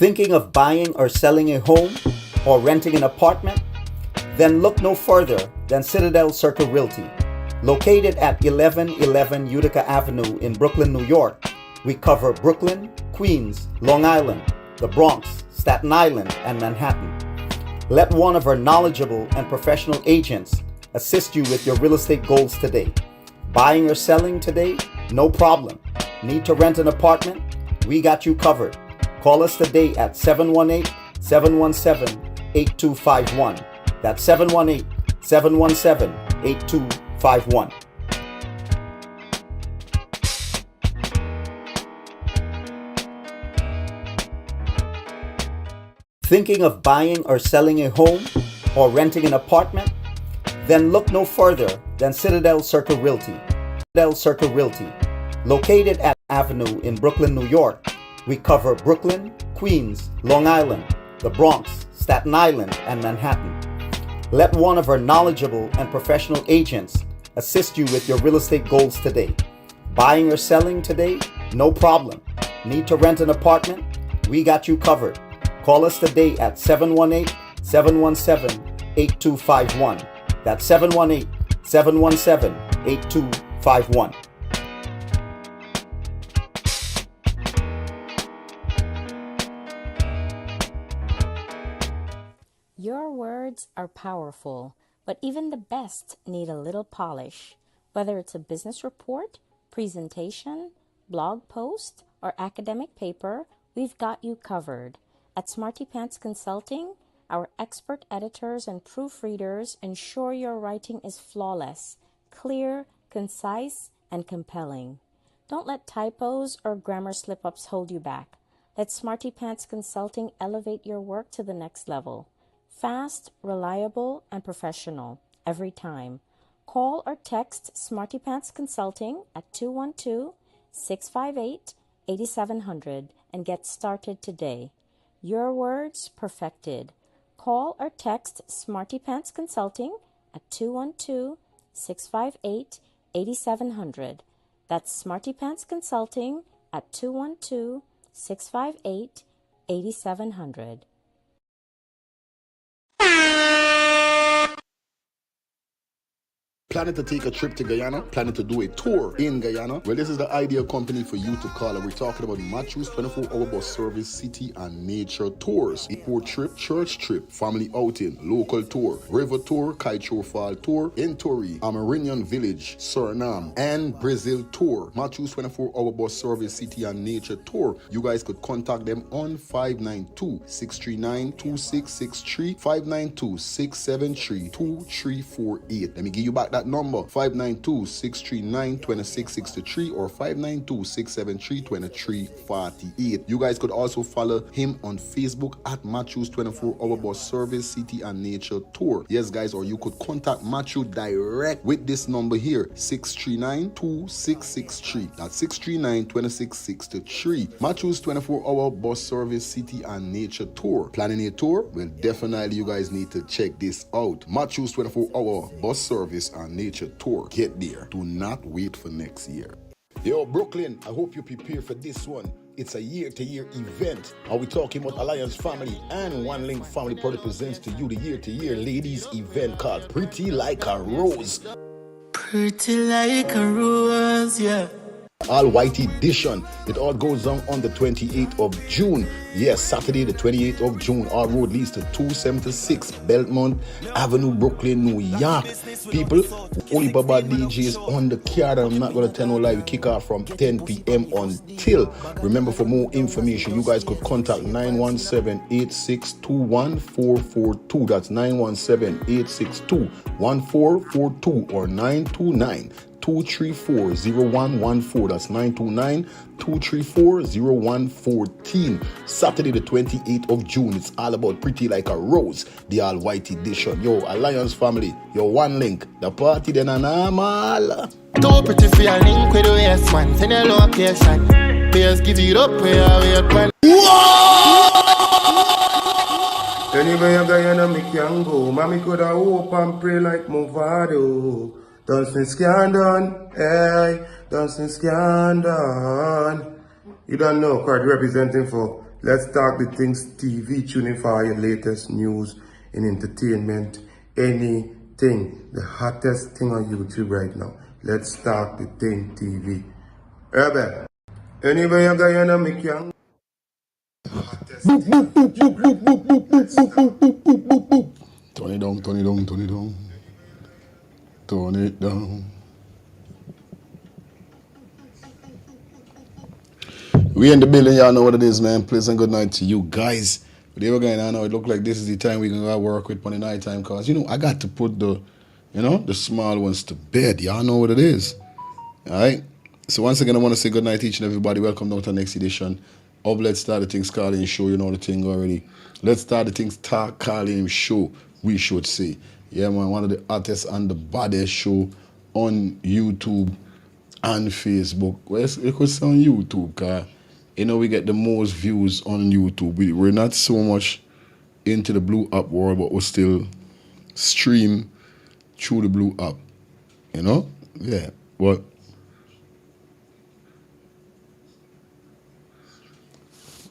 Thinking of buying or selling a home or renting an apartment? Then look no further than Citadel Circle Realty. Located at 1111 Utica Avenue in Brooklyn, New York, we cover Brooklyn, Queens, Long Island, the Bronx, Staten Island, and Manhattan. Let one of our knowledgeable and professional agents assist you with your real estate goals today. Buying or selling today? No problem. Need to rent an apartment? We got you covered. Call us today at 718-717-8251. That's 718-717-8251. Thinking of buying or selling a home or renting an apartment? Then look no further than Citadel Circle Realty. Citadel Circle Realty. Located at Avenue in Brooklyn, New York, we cover Brooklyn, Queens, Long Island, the Bronx, Staten Island, and Manhattan. Let one of our knowledgeable and professional agents assist you with your real estate goals today. Buying or selling today? No problem. Need to rent an apartment? We got you covered. Call us today at 718-717-8251. That's 718-717-8251. Your words are powerful, but even the best need a little polish. Whether it's a business report, presentation, blog post, or academic paper, we've got you covered. At Smarty Pants Consulting, our expert editors and proofreaders ensure your writing is flawless, clear, concise, and compelling. Don't let typos or grammar slip-ups hold you back. Let Smarty Pants Consulting elevate your work to the next level. Fast, reliable, and professional every time. Call or text Smarty Pants Consulting at 212-658-8700 and get started today. Your words perfected. Call or text Smarty Pants Consulting at 212-658-8700. That's Smarty Pants Consulting at 212-658-8700. Planning to take a trip to Guyana? Planning to do a tour in Guyana? Well, this is the ideal company for you to call. And we're talking about Matthew's 24-hour bus service, city and nature tours. Airport trip, church trip, family outing, local tour, river tour, Kaicho Fall tour, Entori, Amarinian Village, Suriname, and Brazil tour. Matthew's 24-hour bus service, city and nature tour. You guys could contact them on 592-639-2663, 592-673-2348. Let me give you back that number, 592-639-2663 or 592-673-2348. You guys could also follow him on Facebook at Matthew's 24-hour bus service, city and nature tour. Yes, guys, or you could contact Matthew direct with this number here, 639-2663. That's 639-2663. Matthew's 24-hour bus service, city and nature tour. Planning a tour? Well, definitely you guys need to check this out. Matthew's 24-hour bus service and nature tour. Get there. Do not wait for next year. Yo, Brooklyn, I hope you prepare for this one. It's a year-to-year event. Are we talking about Alliance Family and One Link Family proudly presents to you the year-to-year ladies event called Pretty Like a Rose. Pretty like a rose, yeah. All white edition. It all goes down on the 28th of June. Yes, Saturday the 28th of June. Our road leads to 276 Belmont Avenue, Brooklyn, New York. People, Oli Baba DJs on the card. I'm not going to tell no lie. We kick off from 10 p.m. until. Remember, for more information, you guys could contact 917-862-1442. That's 917-862-1442 or 929-234-0114. That's 929-234-0114. Saturday the 28th of June. It's all about Pretty Like a Rose, the all white edition. Yo, Alliance Family, your One Link. The party then an normal. Too pretty for your link with the yes man. Send your location. Players give it up where I wait man. Anyway, I'm Guyana, me can go. Mommy could have hope and pray like Movado. Dancing Scandon, hey, dancing Scandon. You don't know, card representing for Let's talk the things TV. Tune in for your latest news in entertainment, anything. The hottest thing on YouTube right now. Let's talk the thing TV. Rebel, anyway you got you make young. Turn it down, turn it down, turn it down. Turn it down. We in the building, y'all know what it is, man. Pleasant good night to you guys. Whatever going on now, it look like this is the time we're gonna work with on the night time, cause you know I got to put the small ones to bed. Y'all know what it is. Alright? So once again I wanna say good night to each and everybody. Welcome down to the next edition of Let's Start the Things Calling Show. You know the thing already. Let's Start the Things Calling Show, we should say. Yeah man, one of the hottest and the baddest show on YouTube and Facebook. Well, it could say on YouTube, cause you know we get the most views on YouTube. We're not so much into the blue app world, but we still stream through the blue app. You know? Yeah. But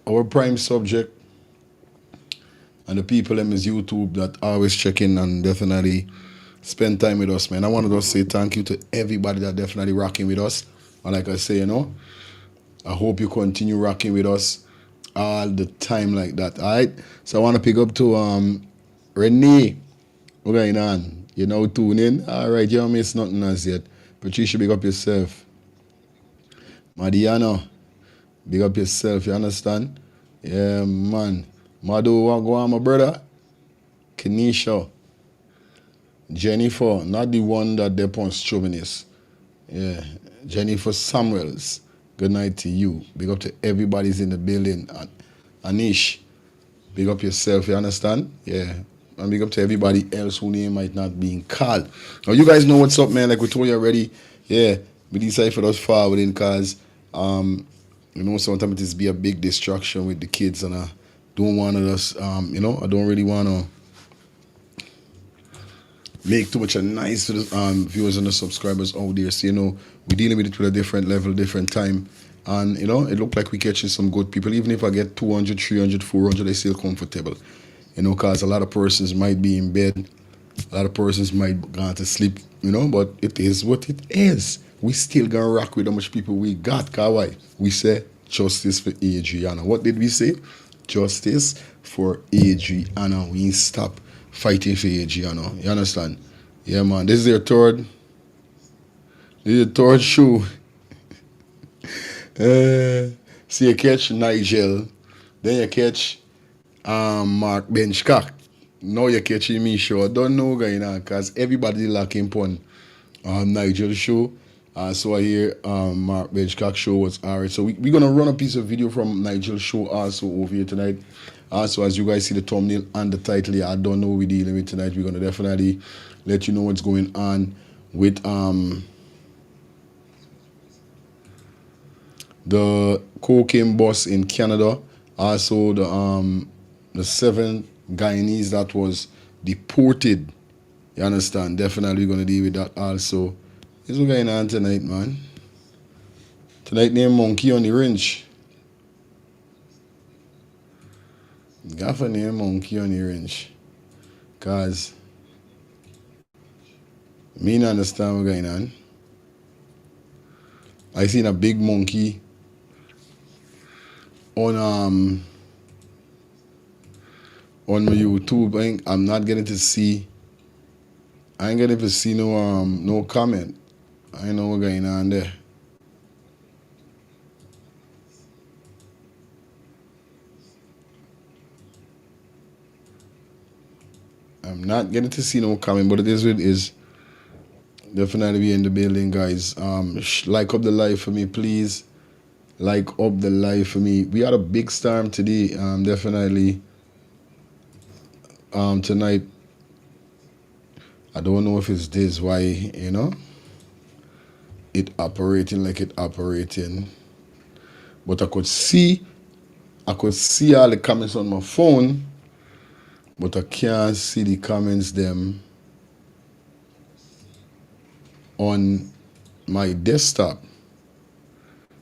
our prime subject and the people them is YouTube that always check in and definitely spend time with us, man. I want to just say thank you to everybody that definitely rocking with us. And like I say, you know, I hope you continue rocking with us all the time like that. All right. So I want to pick up to Renee. What's going on? You know, tune in. All right. You don't miss nothing as yet. Patricia, big up yourself. Madiana, big up yourself. You understand? Yeah, man. Madu, what go on, my brother? Kenisha. Jennifer, not the one that they're on chauvinist. Yeah. Jennifer Samuels. Good night to you. Big up to everybody's in the building. Anish, big up yourself, you understand? Yeah. And big up to everybody else whose name might not be called. Now you guys know what's up, man. Like we told you already. Yeah. We decided for us forward in cause you know, sometimes it is be a big distraction with the kids and I don't want to just you know, I don't really want to make too much a nice to the viewers and the subscribers out there. So, you know, we're dealing with it with a different level, different time. And, you know, it looked like we're catching some good people. Even if I get 200, 300, 400, I still comfortable. You know, because a lot of persons might be in bed. A lot of persons might go to sleep, you know, but it is what it is. We still going to rock with how much people we got. Cause why? We say justice for Adriana. What did we say? Justice for Adriana. We ain't stop fighting for Adriana. You understand? Yeah, man. This is your third show. So you catch Nigel, then you catch Mark Benchcock. Now you're catching me show. I don't know going on because everybody locking on Nigel show. So I hear Mark Benchcock show was alright. So we're gonna run a piece of video from Nigel show also over here tonight. So as you guys see the thumbnail and the title here, I don't know what we're dealing with tonight. We're gonna definitely let you know what's going on with the cocaine boss in Canada. Also the 7 Guyanese that was deported. You understand? Definitely we're gonna deal with that also. This is what's going on tonight, man. Tonight name Monkey on the Range. Gaffer name Monkey on the Range. Cause me not understand what's going on. I seen a big monkey on my YouTube. I'm not getting to see. I ain't getting to see no comment. I know what's going on there. I'm not getting to see no comment, but it is what it is. Definitely be in the building, guys. Like up the live for me, please. Like up the live for me. We had a big storm today. Definitely. Tonight. I don't know if it's this why, you know, it operating like it operating. But I could see all the comments on my phone, but I can't see the comments them on my desktop.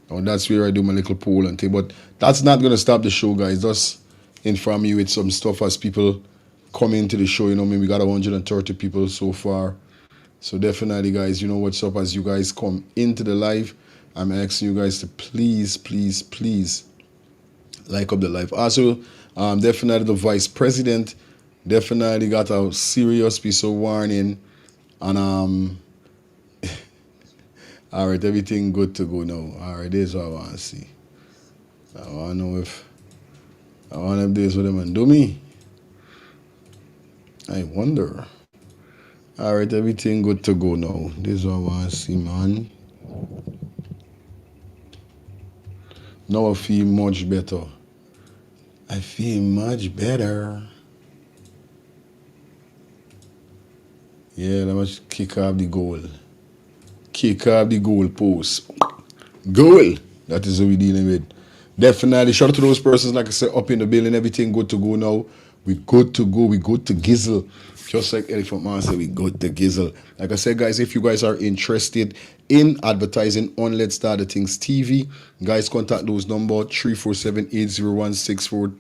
Oh, that's where I do my little poll and thing. But that's not gonna stop the show, guys. Just inform you with some stuff as people come into the show. You know, I mean, we got 130 people so far. So definitely, guys, you know what's up as you guys come into the live. I'm asking you guys to please, please, please like up the live. Also, definitely the vice president definitely got a serious piece of warning. And all right, everything good to go now. All right, this is what I want to see. I want to know if this with them and do me. I wonder. All right, everything good to go now. This is what I want to see, man. Now I feel much better. I feel much better. Yeah, let me kick off the goal. Kick off the goal post. Goal. That is what we're dealing with. Definitely. Shout out to those persons, like I said, up in the building. Everything good to go now. We good to go. We good to gizzle. Just like Elephant Man said, we good to gizzle. Like I said, guys, if you guys are interested in advertising on Let's Start the Things TV, guys, contact those number 347-801-64.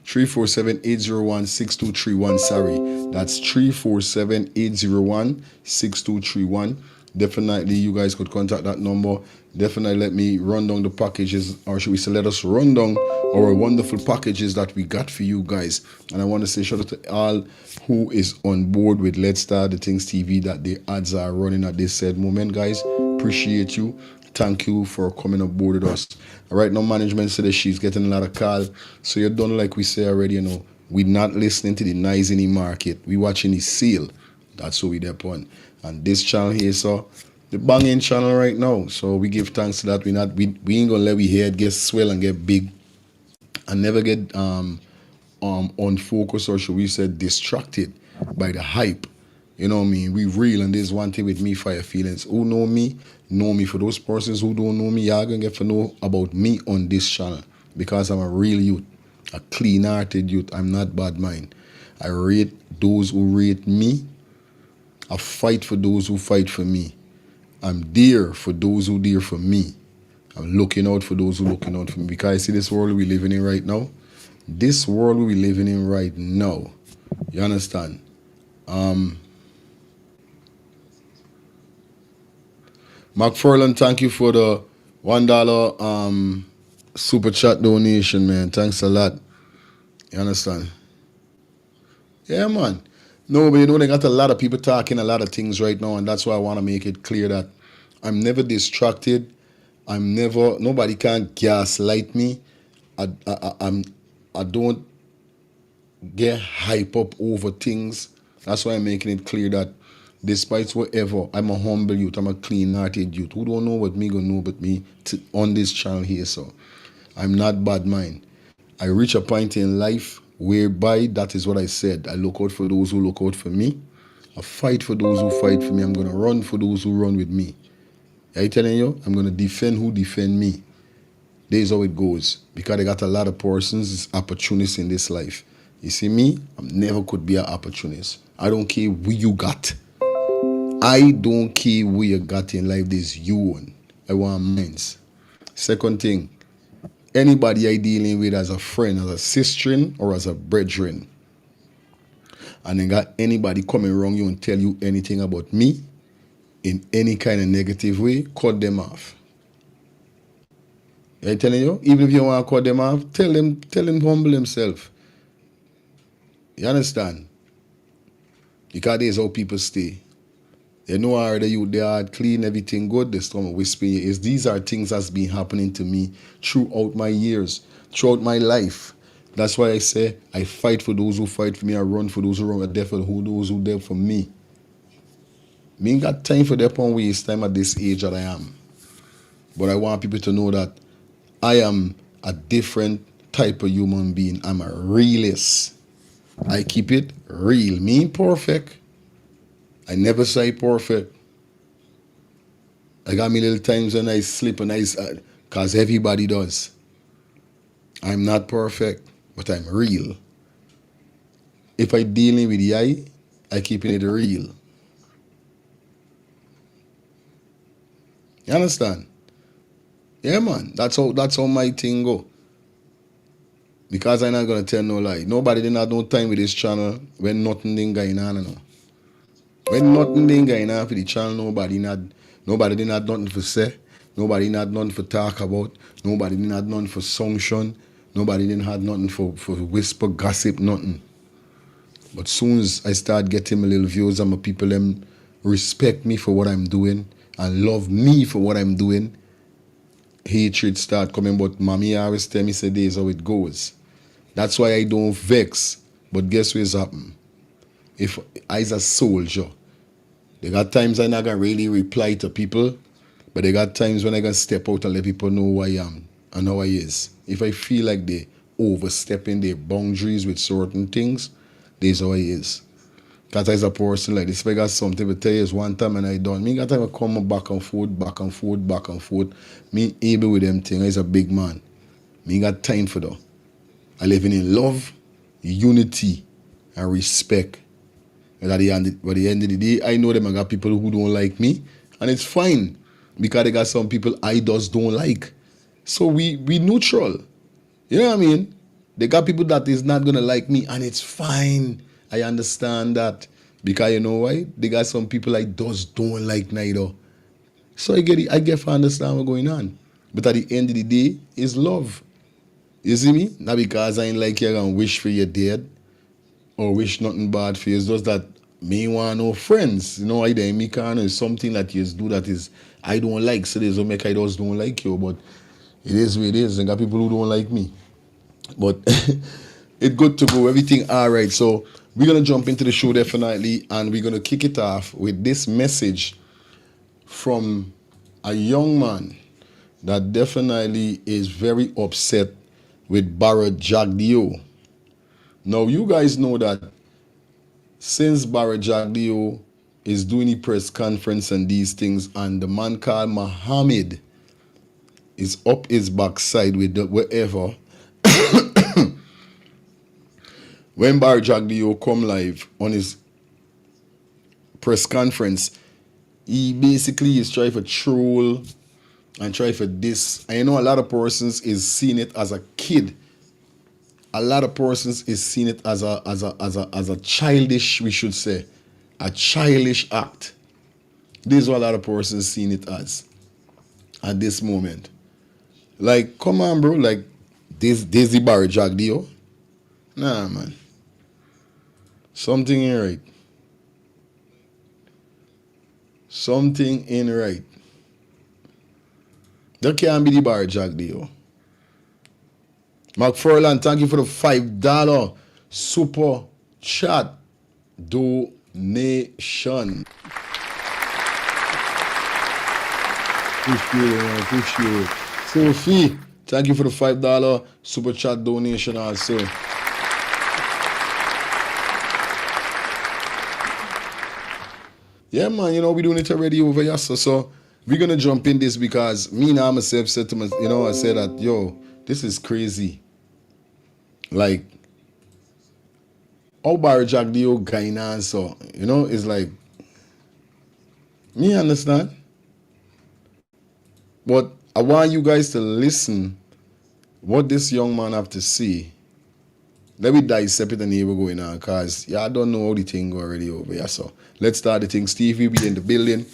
347-801-6231. Sorry, that's 347-801-6231. Definitely, you guys could contact that number. Definitely let me run down the packages, or should we say, let us run down our wonderful packages that we got for you guys. And I want to say shout out to all who is on board with Let's Start the Things TV, that the ads are running at this said moment, guys. Appreciate you. Thank you for coming aboard with us. Right now, management said that she's getting a lot of calls. So you're done, like we say already, you know. We're not listening to the noise in the market. We're watching the sale. That's what we're there upon. And this channel here, so the banging channel right now. So we give thanks to that. We ain't gonna let we head get swell and get big and never get unfocused, or should we say distracted by the hype. You know what I mean? We real, and there's one thing with me, fire feelings. Who know me, know me. For those persons who don't know me, y'all gonna get to know about me on this channel, because I'm a real youth, a clean-hearted youth. I'm not bad mind. I rate those who rate me. I fight for those who fight for me. I'm there for those who there for me. I'm looking out for those who looking out for me. Because I see this world we're living in right now. This world we're living in right now. You understand? McFarland, thank you for the $1 super chat donation, man. Thanks a lot. You understand? Yeah, man. No, but you know, they got a lot of people talking a lot of things right now, and that's why I want to make it clear that I'm never distracted. Nobody can gaslight me. I don't get hype up over things. That's why I'm making it clear that despite whatever, I'm a humble youth. I'm a clean-hearted youth. Who don't know what me gonna know but me on this channel here, so I'm not bad mind. I reach a point in life whereby that is what I said. I look out for those who look out for me. I fight for those who fight for me. I'm gonna run for those who run with me. I telling you, I'm gonna defend who defend me. There's how it goes. Because I got a lot of persons, opportunists in this life. You see me? I never could be an opportunist. I don't care who you got. I don't care who you got in life. There's you one. I want mines. Second thing, anybody I dealing with as a friend, as a sister, or as a brethren, and then got anybody coming around you and tell you anything about me in any kind of negative way, cut them off. I telling you, even if you want to cut them off, tell them humble himself. You understand? Because there's how people stay. They know already you they are clean, everything good, they start whispering in your ears. These are things that's been happening to me throughout my years, throughout my life. That's why I say I fight for those who fight for me, I run for those who run, I death for those who death for me. Me ain't got time for their upon waste time at this age that I am. But I want people to know that I am a different type of human being. I'm a realist. I keep it real. Me ain't perfect. I never say perfect. I got me little times when I slip and because everybody does. I'm not perfect, but I'm real. If I dealing with the I keeping it real. You understand? Yeah, man. That's how my thing go. Because I'm not gonna tell no lie. Nobody didn't have no time with this channel when nothing didn't going on, you know. When nothing didn't going on for the channel, nobody didn't have nothing for say. Nobody didn't have nothing for talk about. Nobody didn't have nothing for function. Nobody didn't have nothing for whisper, gossip, nothing. But soon as I start getting my little views and my people them respect me for what I'm doing and love me for what I'm doing, hatred start coming. But mommy always tell me, say, this is how it goes. That's why I don't vex. But guess what's happened? If I's a soldier, they got times I'm not gonna really reply to people, but they got times when I can step out and let people know who I am and how I is. If I feel like they overstepping their boundaries with certain things, this is how I is. Because as a person like this, if I got something to tell you is one time and I done, me got time to come back and forth, back and forth, back and forth. Me able with them things, I'm a big man. Me got time for that. I living in love, unity, and respect. And at the end of the day, I know them I got people who don't like me, and it's fine. Because they got some people I just don't like. So we neutral. You know what I mean? They got people that is not gonna like me, and it's fine. I understand that. Because you know why? They got some people I just don't like neither. So I get to understand what's going on. But at the end of the day, it's love. You see me? Not because I ain't like you and wish for you dead or wish nothing bad for you. It's just that me want no friends. You know, either in me can is something that you do that is I don't like. So there's no make I just don't like you. But it is what it is. I got people who don't like me. But it's good to go. Everything all right. So we're gonna jump into the show definitely, and we're gonna kick it off with this message from a young man that definitely is very upset with Bharrat Jagdeo. Now, you guys know that since Bharrat Jagdeo is doing a press conference and these things, and the man called Muhammad is up his backside with the wherever, when Bharrat Jagdeo come live on his press conference, he basically is trying to troll and try for this. And you know, a lot of persons is seeing it as a kid. A lot of persons is seeing it as a childish, we should say, a childish act. This is what a lot of persons seeing it as at this moment. Like, come on, bro. Like, this the Bharrat Jagdeo. Nah, man. Something ain't right. Something ain't right. That can't be the Bharrat Jagdeo. McFarland, thank you for the $5 super chat donation. Appreciate it. Sophie, thank you for the $5 super chat donation also. Yeah, man, you know, we're doing it already over here. So we're going to jump in this because me now myself said to myself, you know, I said that, yo, this is crazy. Like, how Bharrat Jagdeo going on, so, you know, it's like, me understand. But I want you guys to listen what this young man have to say. Let me dissect it and here we're going on, because I don't know how the thing go already over here. So let's start the thing. Steve, we be in the building.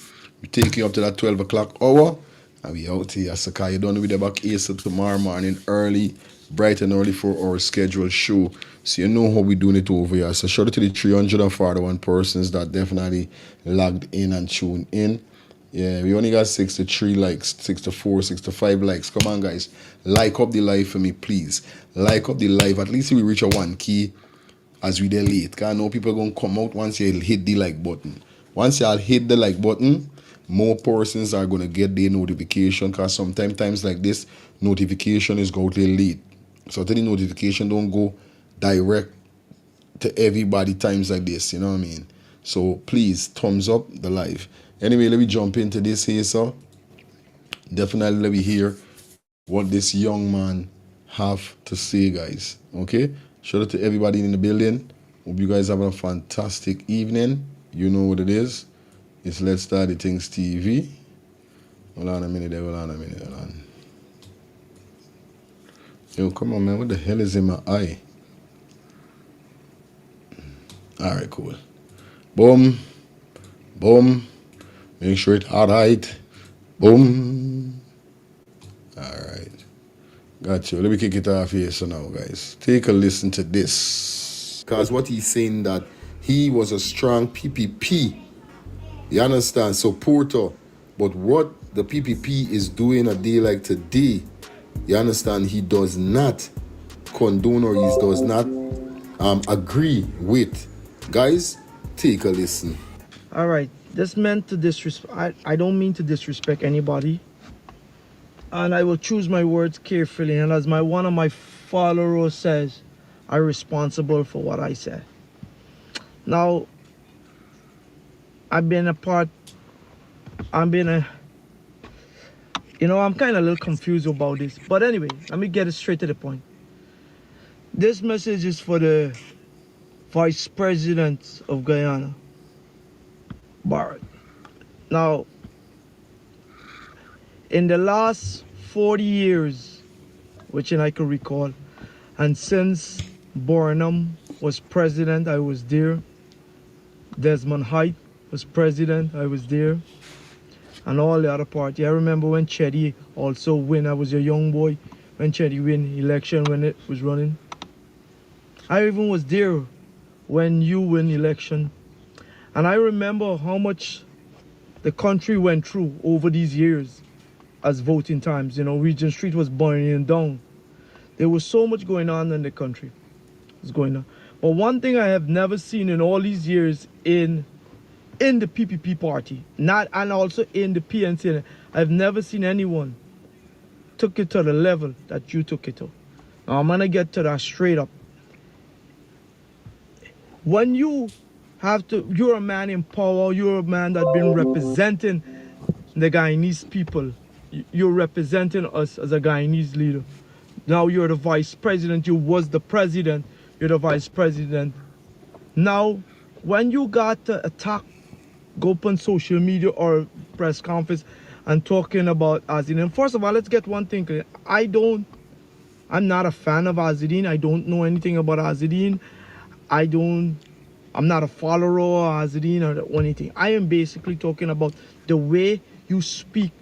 We take you up to that 12 o'clock hour. And we out here. So you don't know we back 8 tomorrow morning early, bright and early for our scheduled show. So you know how we doing it over here. So shout out to the 341 persons that definitely logged in and tuned in. Yeah, we only got 63 likes, 64, 65 likes. Come on, guys. Like up the live for me, please. Like up the live. At least we reach a 1 key as we there late. Because I know people are going to come out once you hit the like button. Once y'all hit the like button, more persons are going to get their notification. Because sometimes like this, notification is going to late. So the notification don't go direct to everybody times like this. You know what I mean? So please, thumbs up the live. Anyway, let me jump into this here, so definitely let me hear what this young man have to say, guys. Okay? Shout out to everybody in the building. Hope you guys have a fantastic evening. You know what it is. It's Let's Start the Things TV. Hold on a minute. Yo, come on, man. What the hell is in my eye? All right, cool. Boom. Boom. Make sure it's all right. Boom. All right. Got you. Let me kick it off here so now, guys. Take a listen to this. Because what he's saying that he was a strong PPP, you understand, supporter. But what the PPP is doing a day like today, you understand, he does not condone or he does not agree with. Guys, take a listen. All right, this meant to disrespect. I don't mean to disrespect anybody, and I will choose my words carefully. And as one of my followers says, I'm responsible for what I said. Now, I'm kind of a little confused about this. But anyway, let me get it straight to the point. This message is for the Vice President of Guyana, Bharrat. Now, in the last 40 years, which I can recall, and since Burnham was president, I was there. Desmond Height was president, I was there. And all the other party. I remember when Chetty also win. I was a young boy when Chetty win election when it was running. I even was there when you win election. And I remember how much the country went through over these years as voting times. You know, Regent Street was burning down. There was so much going on in the country. It was going on. But one thing I have never seen in all these years in the PPP party, and also in the PNC, I've never seen anyone took it to the level that you took it to. Now I'm gonna get to that straight up. When you're a man in power, you're a man that's been representing the Guyanese people. You're representing us as a Guyanese leader. Now you're the vice president, you was the president, you're the vice president. Now, when you got to attack, go up on social media or press conference and talking about Azidine. First of all, let's get one thing clear. I'm not a fan of Azidine. I don't know anything about Azidine. I'm not a follower of Azidine or anything. I am basically talking about the way you speak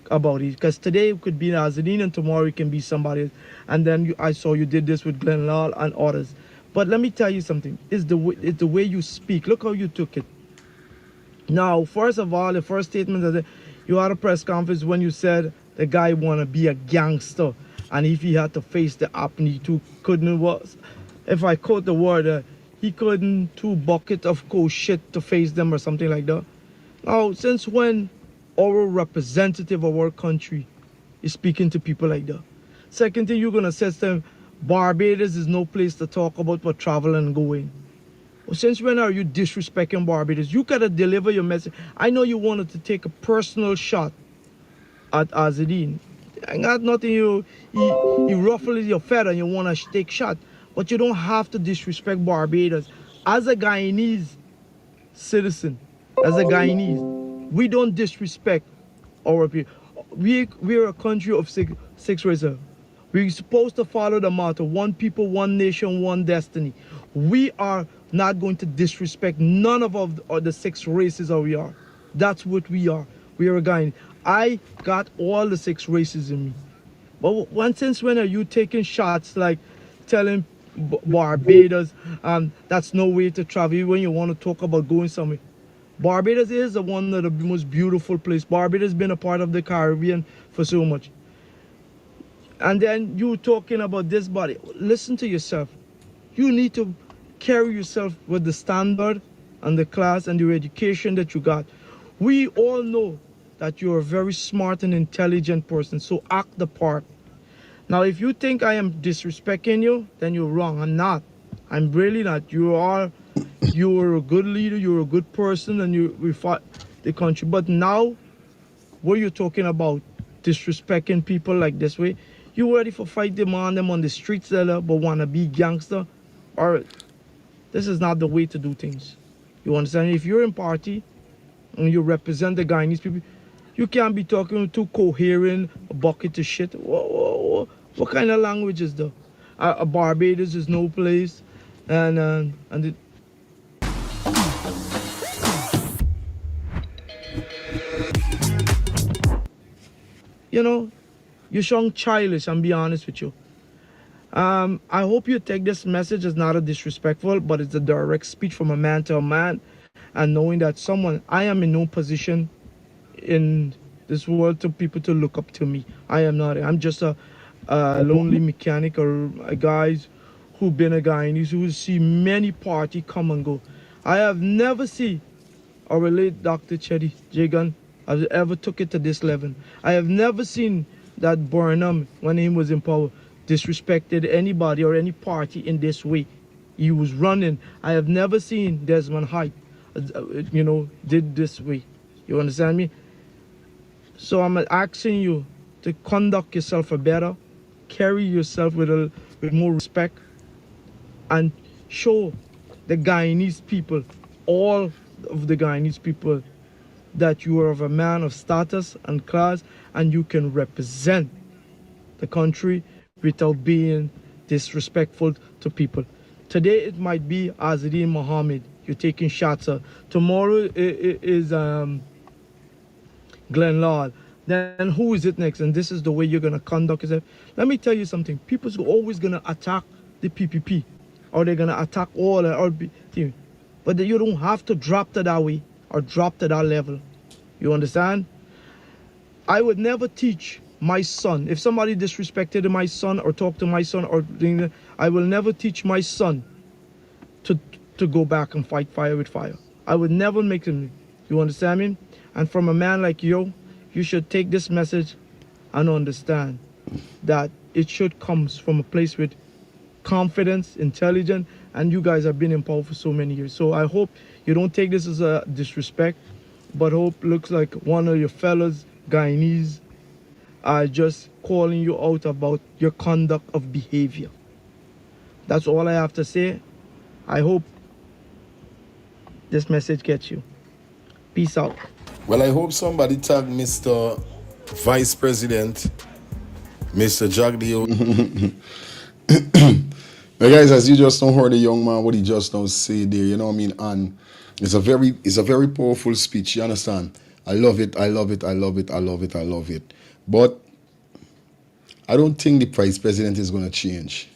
about it. Because today it could be Azidine and tomorrow it can be somebody else. And then I saw you did this with Glenn Lal and others. But let me tell you something. It's the way you speak. Look how you took it. Now, first of all, the first statement that you had a press conference when you said the guy want to be a gangster, and if he had to face the apnea, he too couldn't. If I quote the word, he couldn't 2 buckets of cold shit to face them or something like that. Now, since when our representative of our country is speaking to people like that? Second thing, you're gonna say to them, Barbados is no place to talk about but travel and going. Since when are you disrespecting Barbados? You gotta deliver your message. I know you wanted to take a personal shot at Azidine. I got nothing. He ruffled your feather and you wanna take shot, but you don't have to disrespect Barbados. As a Guyanese citizen, as a Guyanese, we don't disrespect our people. We're a country of six races. We're supposed to follow the motto: one people, one nation, one destiny. We are not going to disrespect none of the 6 races that we are. That's what we are. We are a Guyanese. I got all the 6 races in me. But since when are you taking shots like telling Barbados that's no way to travel when you want to talk about going somewhere? Barbados is one of the most beautiful places. Barbados has been a part of the Caribbean for so much. And then you talking about this body. Listen to yourself. You need to carry yourself with the standard and the class and your education that you got. We all know that you're a very smart and intelligent person, so act the part. Now, if you think I am disrespecting you, then you're wrong. I'm not. I'm really not. You're a good leader, you're a good person, and we fought the country. But now, what you're talking about, disrespecting people like this way, you ready for fight them on the streets, but want to be gangster? Or this is not the way to do things. You understand? If you're in party and you represent the Guyanese people, you can't be talking to coherent a bucket of shit. Whoa. What kind of language is there? Barbados is no place, and you know, you sound childish. I'm be honest with you. I hope you take this message as not a disrespectful, but it's a direct speech from a man to a man, and knowing that someone, I am in no position in this world to people to look up to me. I am not. I'm just a lonely mechanic or a guys who been a guy and who see many party come and go. I have never seen our late Dr. Chetty Jagan has ever took it to this level. I have never seen that Burnham, when he was in power, disrespected anybody or any party in this way. He was running. I have never seen Desmond Hype, did this way. You understand me? So I'm asking you to conduct yourself better, carry yourself with more respect, and show the Guyanese people, all of the Guyanese people, that you are of a man of status and class, and you can represent the country without being disrespectful to people. Today it might be Azadine Mohammed, you're taking shots at. Tomorrow it is Glenn Lord. Then who is it next? And this is the way you're gonna conduct yourself. Let me tell you something. People's always gonna attack the PPP, or they're gonna attack all the team. But you don't have to drop to that way or drop to that level. You understand? I would never teach my son, if somebody disrespected my son or talked to my son or I will never teach my son to go back and fight fire with fire. I would never make him. You understand me? And from a man like you should take this message and understand that it should come from a place with confidence, intelligence, and you guys have been in power for so many years. So I hope you don't take this as a disrespect, but hope looks like one of your fellas, Guyanese, are just calling you out about your conduct of behavior. That's all I have to say. I hope this message gets you. Peace out. Well, I hope somebody tag Mr. Vice President, Mr. Jagdeo. Now, guys, as you just don't heard the young man, what he just don't say there, you know what I mean? And it's a very powerful speech, you understand? I love it, I love it, I love it, I love it, I love it. But I don't think the Vice President is going to change.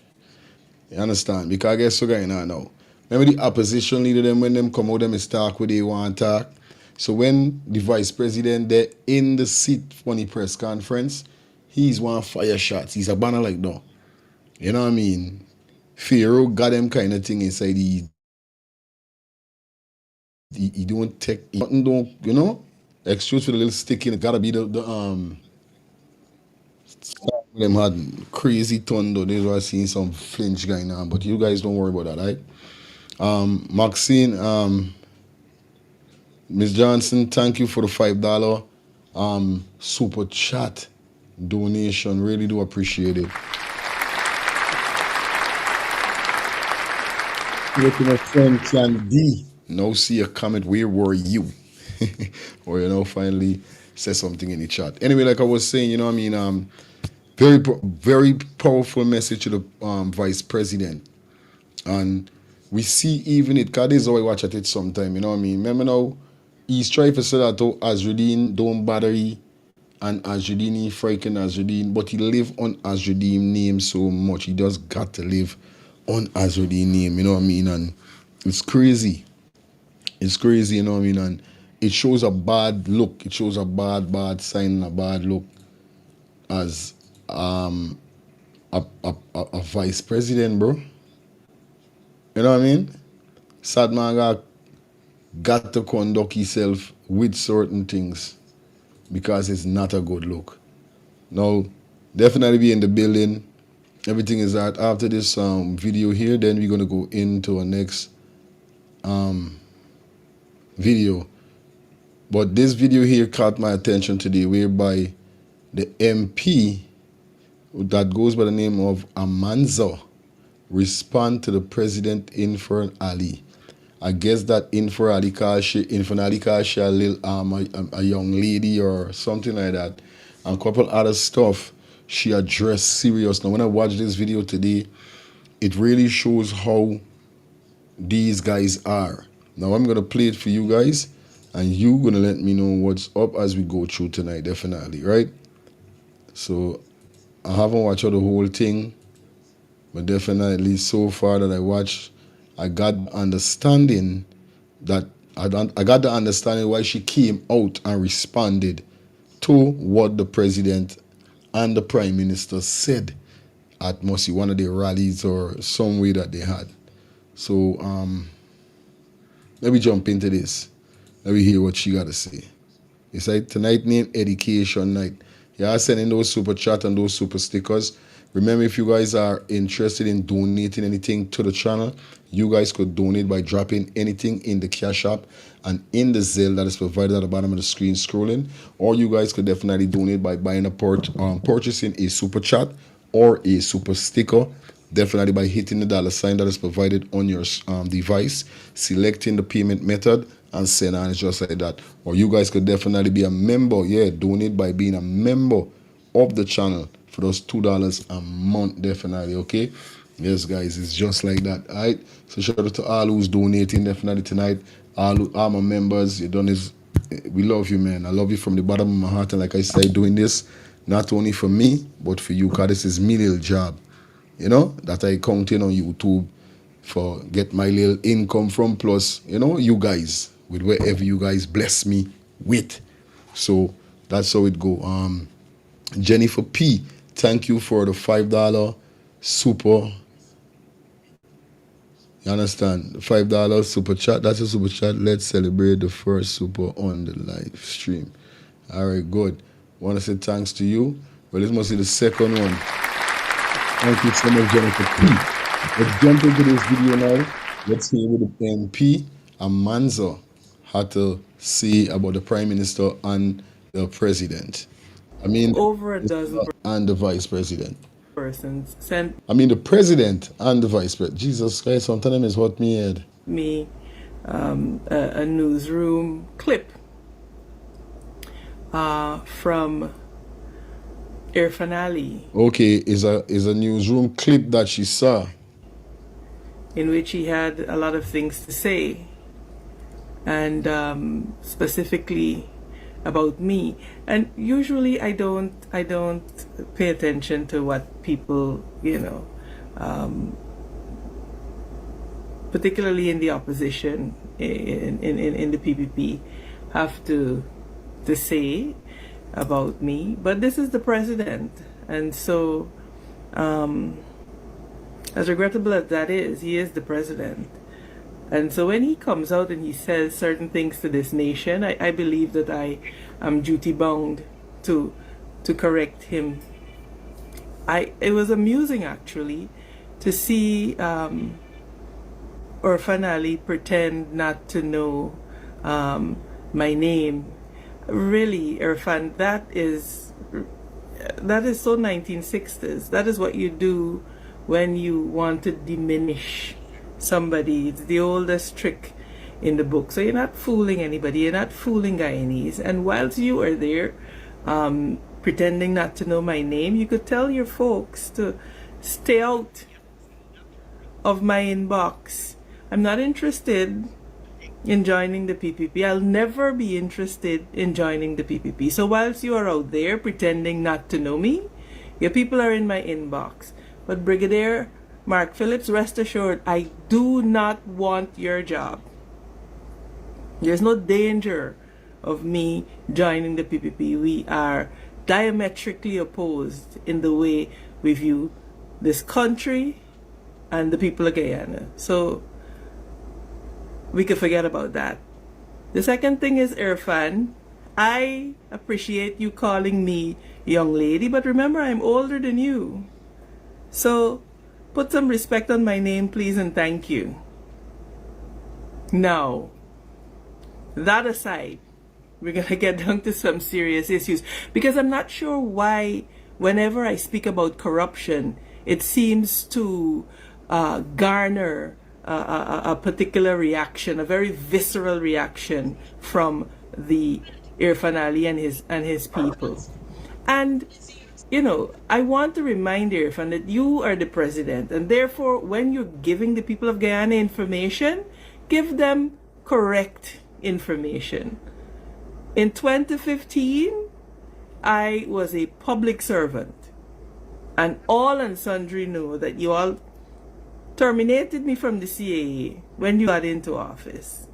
You understand? Because I guess what's going on now. Remember the opposition leader, them when them come out, them is talk what they want to talk. So when the Vice President there in the seat for the press conference, he's one fire shots. He's a banner like that. You know what I mean? Pharaoh got them kind of thing inside. He don't take, he don't, you know? Excuse for the little stick in it. Gotta be the them had crazy thunder. They were seeing some flinch going on. But you guys don't worry about that, right? Maxine, Miss Johnson, thank you for the $5 super chat donation. Really do appreciate it. Looking at friend Clan D. Now see a comment, where were you? Or, you know, finally say something in the chat. Anyway, like I was saying, you know what I mean? Very powerful message to the Vice President. And we see even it, because this is how I watch at it sometime, you know what I mean? Remember now, he's trying to say that Azradine don't bother he, and Azradine he freaking Azradine, but he live on Azradine name so much. He just got to live on Azradine name, you know what I mean? And it's crazy. It's crazy, you know what I mean? And it shows a bad look. It shows a bad sign, a bad look as a vice president, bro. You know what I mean? Sad man got to conduct himself with certain things because it's not a good look. Now, definitely be in the building. Everything is out. After this video here, then we're going to go into our next video. But this video here caught my attention today, whereby the MP that goes by the name of Amanza respond to the president Infern Ali. I guess that Infern Ali calls a young lady or something like that, and a couple other stuff she addressed serious. Now, when I watch this video today, it really shows how these guys are. Now, I'm going to play it for you guys, and you're going to let me know what's up as we go through tonight, definitely, right? So, I haven't watched the whole thing, but definitely so far that I watched, I got understanding that I got the understanding why she came out and responded to what the president and the prime minister said at mostly one of their rallies or some way that they had. So let me jump into this. Let me hear what she got to say. It's like tonight named Education Night. Yeah, sending those super chat and those super stickers. Remember, if you guys are interested in donating anything to the channel, you guys could donate by dropping anything in the Cash App and in the Zelle that is provided at the bottom of the screen scrolling. Or you guys could definitely donate by buying a purchasing a super chat or a super sticker. Definitely by hitting the $ that is provided on your device, selecting the payment method, and send on it just like that. Or you guys could definitely be a member. Yeah, donate by being a member of the channel for those $2 a month, definitely. Okay, yes guys, it's just like that. All right, so shout out to all who's donating definitely tonight. All my members, you done this. We love you, man. I love you from the bottom of my heart. And like I said, doing this not only for me but for you, because this is my little job, you know, that I counting on YouTube for get my little income from, plus, you know, you guys with wherever you guys bless me with. So that's how it go. Jennifer P, thank you for the $5 super. You understand? The $5 super chat. That's a super chat. Let's celebrate the first super on the live stream. All right, good. Want to say thanks to you. Well, this must be the second one. Thank you so much, Jennifer P. Let's jump into this video now. Let's hear what the MP Amanza had to say about the Prime Minister and the President. I mean, over a dozen and the Vice President. persons sent The President and the Vice President. Jesus Christ, sometimes is what me head. me a newsroom clip from Irfan Ali, Okay, is a newsroom clip that she saw. in which he had a lot of things to say, and specifically about me. And usually I don't pay attention to what people, you know, particularly in the opposition, in the PPP, have to say about me. But this is the president, and so as regrettable as that is, he is the president. And so when he comes out and he says certain things to this nation, I believe that I am duty bound to correct him. It was amusing actually to see Irfan Ali pretend not to know my name. Really, Irfan, that is so 1960s. That is what you do when you want to diminish somebody. It's the oldest trick in the book. So you're not fooling anybody. You're not fooling Guyanese. And whilst you are there pretending not to know my name, you could tell your folks to stay out of my inbox. I'm not interested in joining the PPP. I'll never be interested in joining the PPP. So whilst you are out there pretending not to know me, your people are in my inbox. But Brigadier Mark Phillips, rest assured, I do not want your job. There's no danger of me joining the PPP. We are diametrically opposed in the way we view this country and the people of Guyana. So we could forget about that. The second thing is, Irfan, I appreciate you calling me young lady, but remember, I'm older than you. So put some respect on my name, please, and thank you. Now, that aside, we're going to get down to some serious issues, because I'm not sure why whenever I speak about corruption, it seems to garner a particular reaction, a very visceral reaction from the Irfan Ali and his people. And you know, I want to remind Irfan that you are the president, and therefore, when you're giving the people of Guyana information, give them correct information. In 2015, I was a public servant, and all and sundry know that you all terminated me from the CAA when you got into office.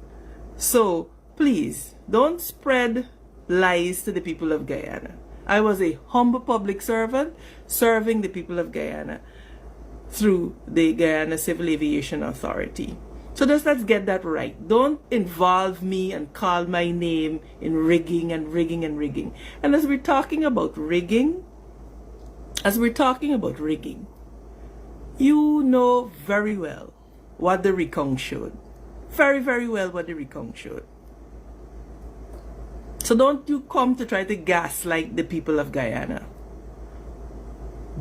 So please don't spread lies to the people of Guyana. I was a humble public servant serving the people of Guyana through the Guyana Civil Aviation Authority. So let's get that right. Don't involve me and call my name in rigging and rigging and rigging. And as we're talking about rigging, you know very well what the recount showed. Very, very well what the recount showed. So don't you come to try to gaslight the people of Guyana.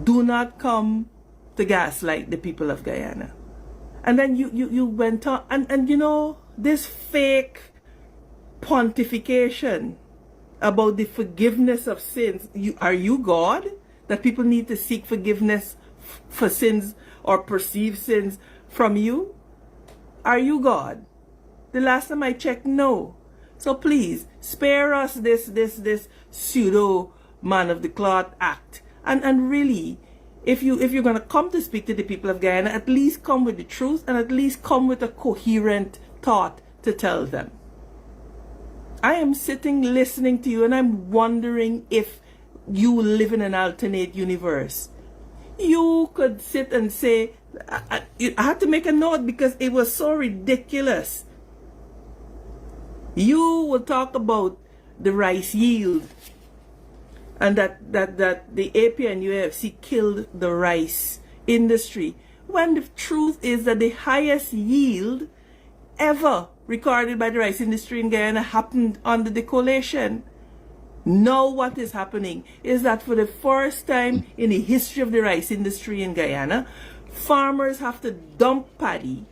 Do not come to gaslight the people of Guyana. And then you went on, and you know, this fake pontification about the forgiveness of sins. Are you God? That people need to seek forgiveness for sins or perceived sins from you? Are you God? The last time I checked, no. So please, spare us this pseudo man of the cloth act. And really, if you're going to come to speak to the people of Guyana, at least come with the truth, and at least come with a coherent thought to tell them. I am sitting listening to you, and I'm wondering if you live in an alternate universe. You could sit and say, I had to make a note because it was so ridiculous. You will talk about the rice yield, and that the AP and UFC killed the rice industry, when the truth is that the highest yield ever recorded by the rice industry in Guyana happened under the coalition. Now what is happening is that for the first time in the history of the rice industry in Guyana, farmers have to dump paddy.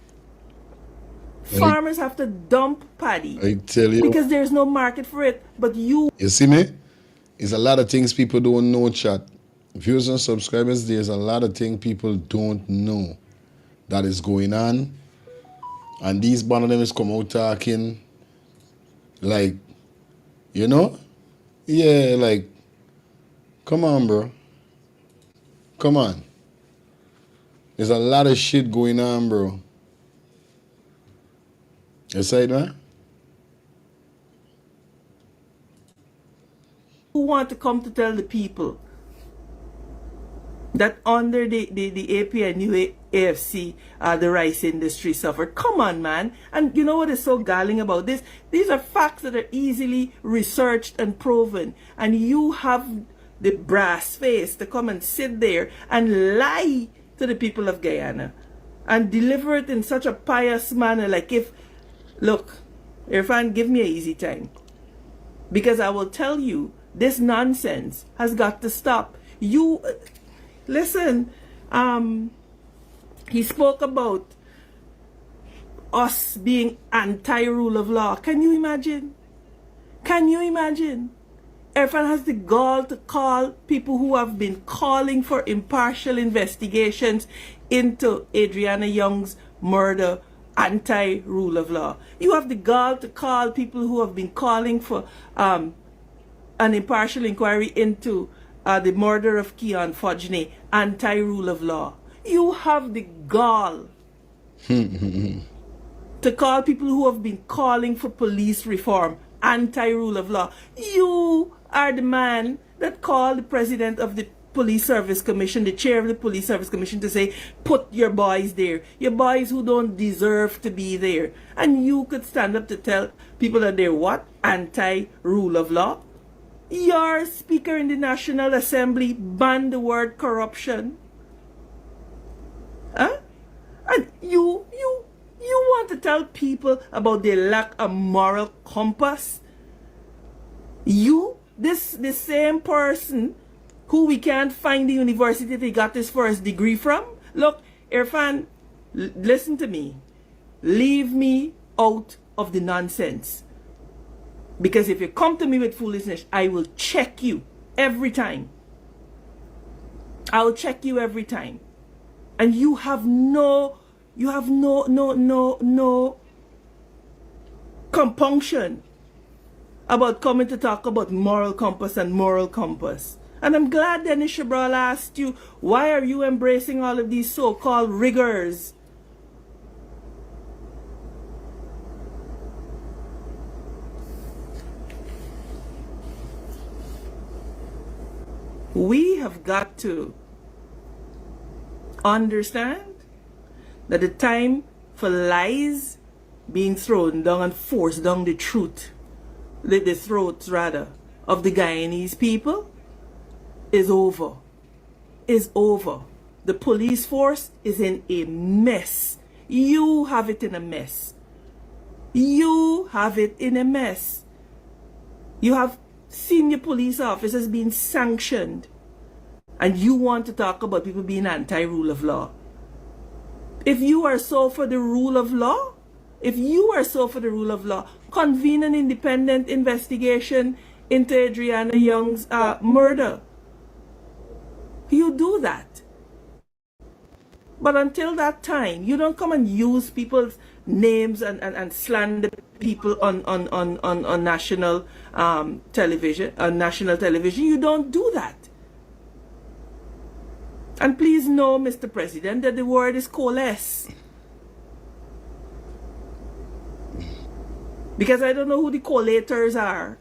Farmers have to dump paddy. I tell you. Because there's no market for it. But you see me? It's a lot of things people don't know, chat. Viewers and subscribers, there's a lot of things people don't know that is going on. And these one of them is come out talking like, you know? Yeah, like, come on, bro. Come on. There's a lot of shit going on, bro. You say it, man? who want to come to tell the people that under the AP and AFC, the rice industry suffered. Come on, man. And you know what is so galling about this? These are facts that are easily researched and proven. And you have the brass face to come and sit there and lie to the people of Guyana and deliver it in such a pious manner. Like if, look, Irfan, give me an easy time. Because I will tell you, this nonsense has got to stop. You... Listen, he spoke about us being anti-rule of law. Can you imagine? Can you imagine? Irfan has the gall to call people who have been calling for impartial investigations into Adrainna Young's murder anti-rule of law. You have the gall to call people who have been calling for an impartial inquiry into the murder of Keon Fodjne, anti-rule of law. You have the gall to call people who have been calling for police reform, anti-rule of law. You are the man that called the president of the Police Service Commission, the chair of the Police Service Commission, to say, put your boys there, your boys who don't deserve to be there. And you could stand up to tell people that they're what? Anti-rule of law? Your speaker in the National Assembly banned the word corruption. Huh? And you want to tell people about their lack of moral compass? You, the same person who we can't find the university that he got his first degree from? Look, Irfan, listen to me. Leave me out of the nonsense. Because if you come to me with foolishness, I will check you every time. I'll check you every time. And you have no compunction about coming to talk about moral compass and moral compass. And I'm glad Dennis Shabral asked you, why are you embracing all of these so-called rigors? We have got to understand that the time for lies being thrown down and forced down the truth, the throats rather, of the Guyanese people is over. Is over. The police force is in a mess. You have it in a mess. You have it in a mess. You have senior police officers being sanctioned, and you want to talk about people being anti-rule of law. If you are so for the rule of law, convene an independent investigation into Adrainna Young's murder. You do that. But until that time, you don't come and use people's names and slander people on national television. You don't do that. And please know, Mr. President, that the word is coalesce. Because I don't know who the collators are.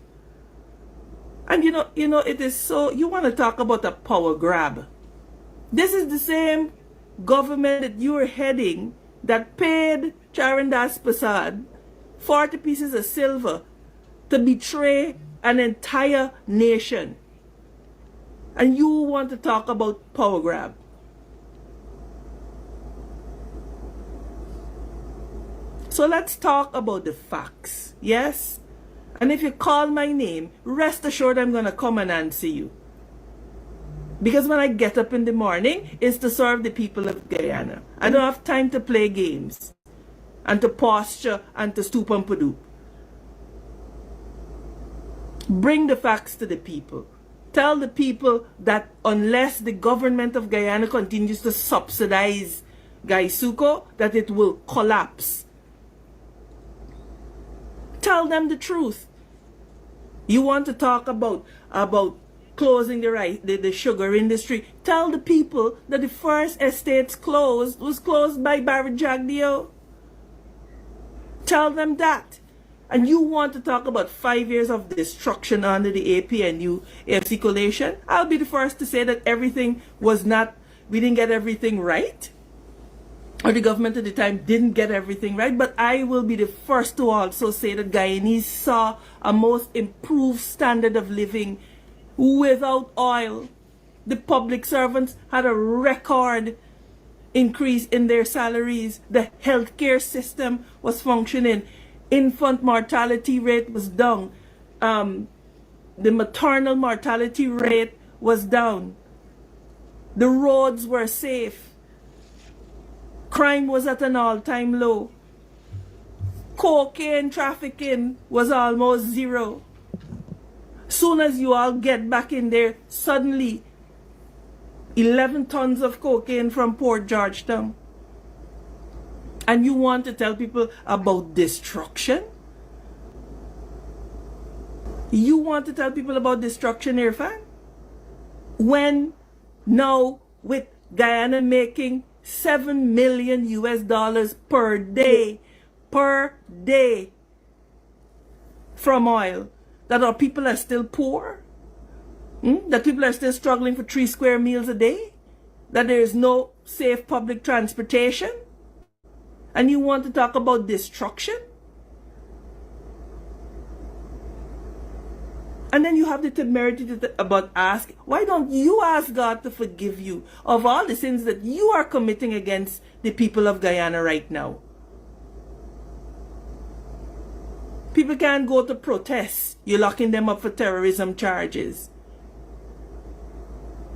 And you know, it is so, you want to talk about a power grab. This is the same government that you are heading that paid Charandas Prasad 40 pieces of silver to betray an entire nation. And you want to talk about power grab. So let's talk about the facts, yes? And if you call my name, rest assured I'm going to come and answer you. Because when I get up in the morning, it's to serve the people of Guyana. I don't have time to play games and to posture and to stoop and padoop. Bring the facts to the people. Tell the people that unless the government of Guyana continues to subsidize Gaisuco, that it will collapse. Tell them the truth. You want to talk about closing the sugar industry. Tell the people that the first estates was closed by Bharrat Jagdeo. Tell them that. And you want to talk about 5 years of destruction under the APNU AFC coalition? I'll be the first to say that we didn't get everything right. Or the government at the time didn't get everything right. But I will be the first to also say that Guyanese saw a most improved standard of living without oil. The public servants had a record increase in their salaries. The healthcare system was functioning. Infant mortality rate was down. The maternal mortality rate was down. The roads were safe. Crime was at an all-time low. Cocaine trafficking was almost zero. Soon as you all get back in there, suddenly 11 tons of cocaine from Port Georgetown. And you want to tell people about destruction? You want to tell people about destruction, Irfan? When now with Guyana making $7 million per day from oil, that our people are still poor? That people are still struggling for 3 square meals a day? That there is no safe public transportation? And you want to talk about destruction? And then you have the temerity about ask, why don't you ask God to forgive you of all the sins that you are committing against the people of Guyana right now? People can't go to protest. You're locking them up for terrorism charges.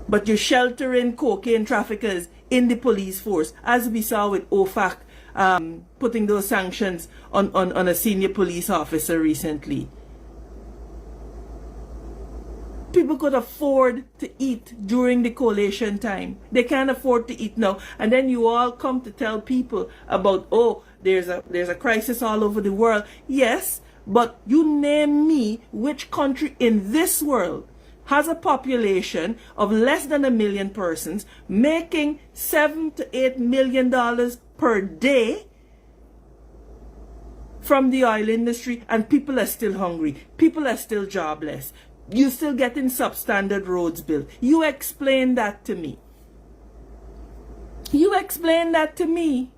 But you're sheltering cocaine traffickers in the police force, as we saw with OFAC putting those sanctions on a senior police officer recently. people could afford to eat during the coalition time. They can't afford to eat now. And then you all come to tell people about, oh, there's a crisis all over the world. Yes, but you name me which country in this world has a population of less than 1 million persons making $7 to $8 million per day from the oil industry, and people are still hungry. People are still jobless. You still getting substandard roads built. You explain that to me. You explain that to me.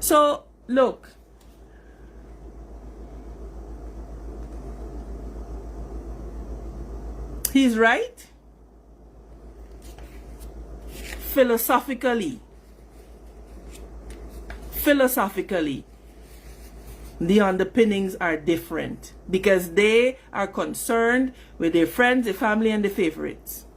So, look. He's right. Philosophically, the underpinnings are different because they are concerned with their friends, their family, and their favorites.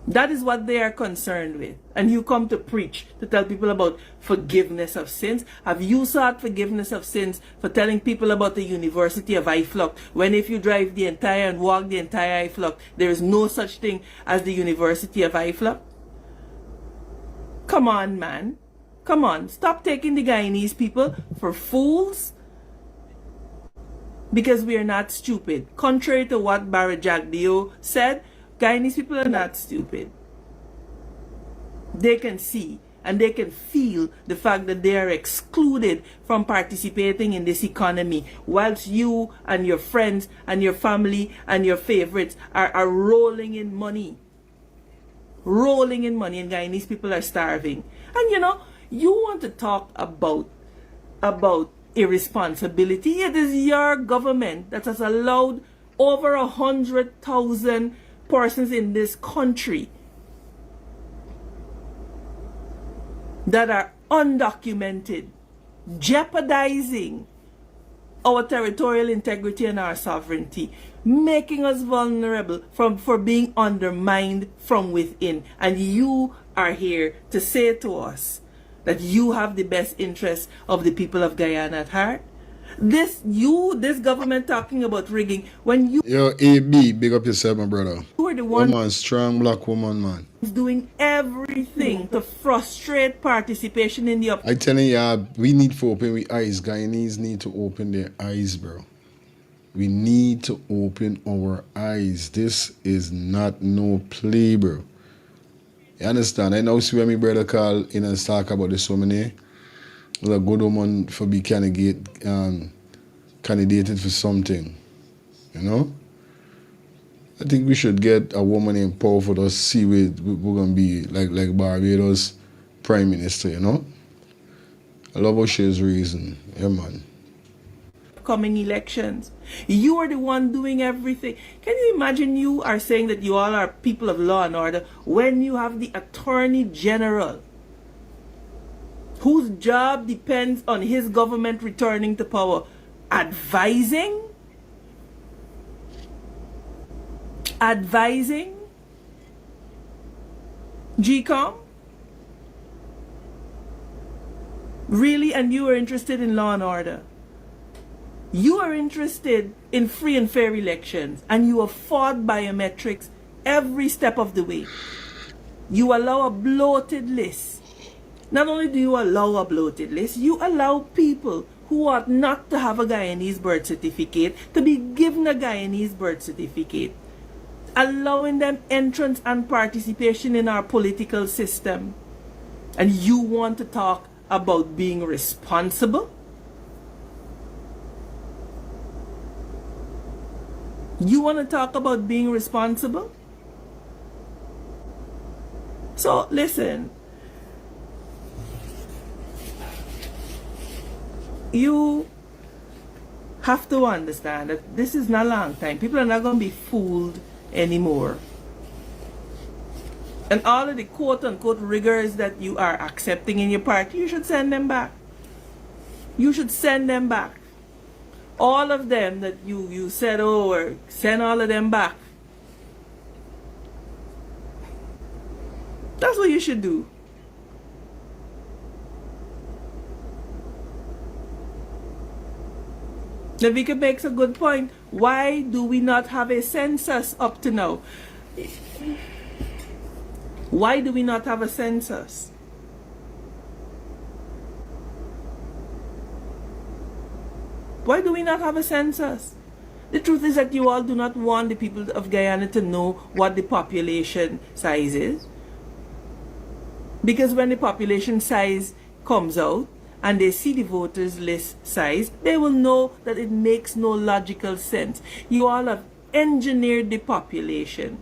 That is what they are concerned with. And you come to preach, to tell people about forgiveness of sins. Have you sought forgiveness of sins for telling people about the University of Iflok, when if you drive the entire and walk the entire Iflok, there is no such thing as the University of Iflok? Come on, man. Come on. Stop taking the Guyanese people for fools, because we are not stupid. Contrary to what Bharrat Jagdeo said, Guyanese people are not stupid. They can see and they can feel the fact that they are excluded from participating in this economy, whilst you and your friends and your family and your favorites are rolling in money. Rolling in money, and Guyanese people are starving. And you know, you want to talk about irresponsibility. It is your government that has allowed over 100,000 persons in this country that are undocumented, jeopardizing our territorial integrity and our sovereignty, making us vulnerable for being undermined from within. And you are here to say to us that you have the best interests of the people of Guyana at heart? This government talking about rigging, when you... Yo, AB, big up yourself, my brother. You are the one... Woman, strong black woman, man. ...doing everything to frustrate participation in the... I telling you, we need to open our eyes. Guyanese need to open their eyes, bro. We need to open our eyes. This is not no play, bro. You understand? I know see when my brother call in and talk about this woman. A good woman for be candidated for something, you know. I think we should get a woman in power for us. See where we're gonna be like Barbados Prime Minister, you know. I love how she's reason, yeah, man. Coming elections, you are the one doing everything. Can you imagine you are saying that you all are people of law and order when you have the Attorney General, whose job depends on his government returning to power, advising GCOM? Really? And you are interested in law and order? You are interested in free and fair elections, and you afford biometrics every step of the way. You allow a bloated list. Not only do you allow a bloated list, you allow people who ought not to have a Guyanese birth certificate to be given a Guyanese birth certificate, allowing them entrance and participation in our political system. And you want to talk about being responsible? You want to talk about being responsible? So listen, you have to understand that this is not a long time. People are not going to be fooled anymore. And all of the quote-unquote rigors that you are accepting in your party, you should send them back. You should send them back. All of them that you said, oh, send all of them back. That's what you should do. Navika makes a good point. Why do we not have a census up to now? Why do we not have a census? Why do we not have a census? The truth is that you all do not want the people of Guyana to know what the population size is. Because when the population size comes out and they see the voters list size, they will know that it makes no logical sense. You all have engineered the population.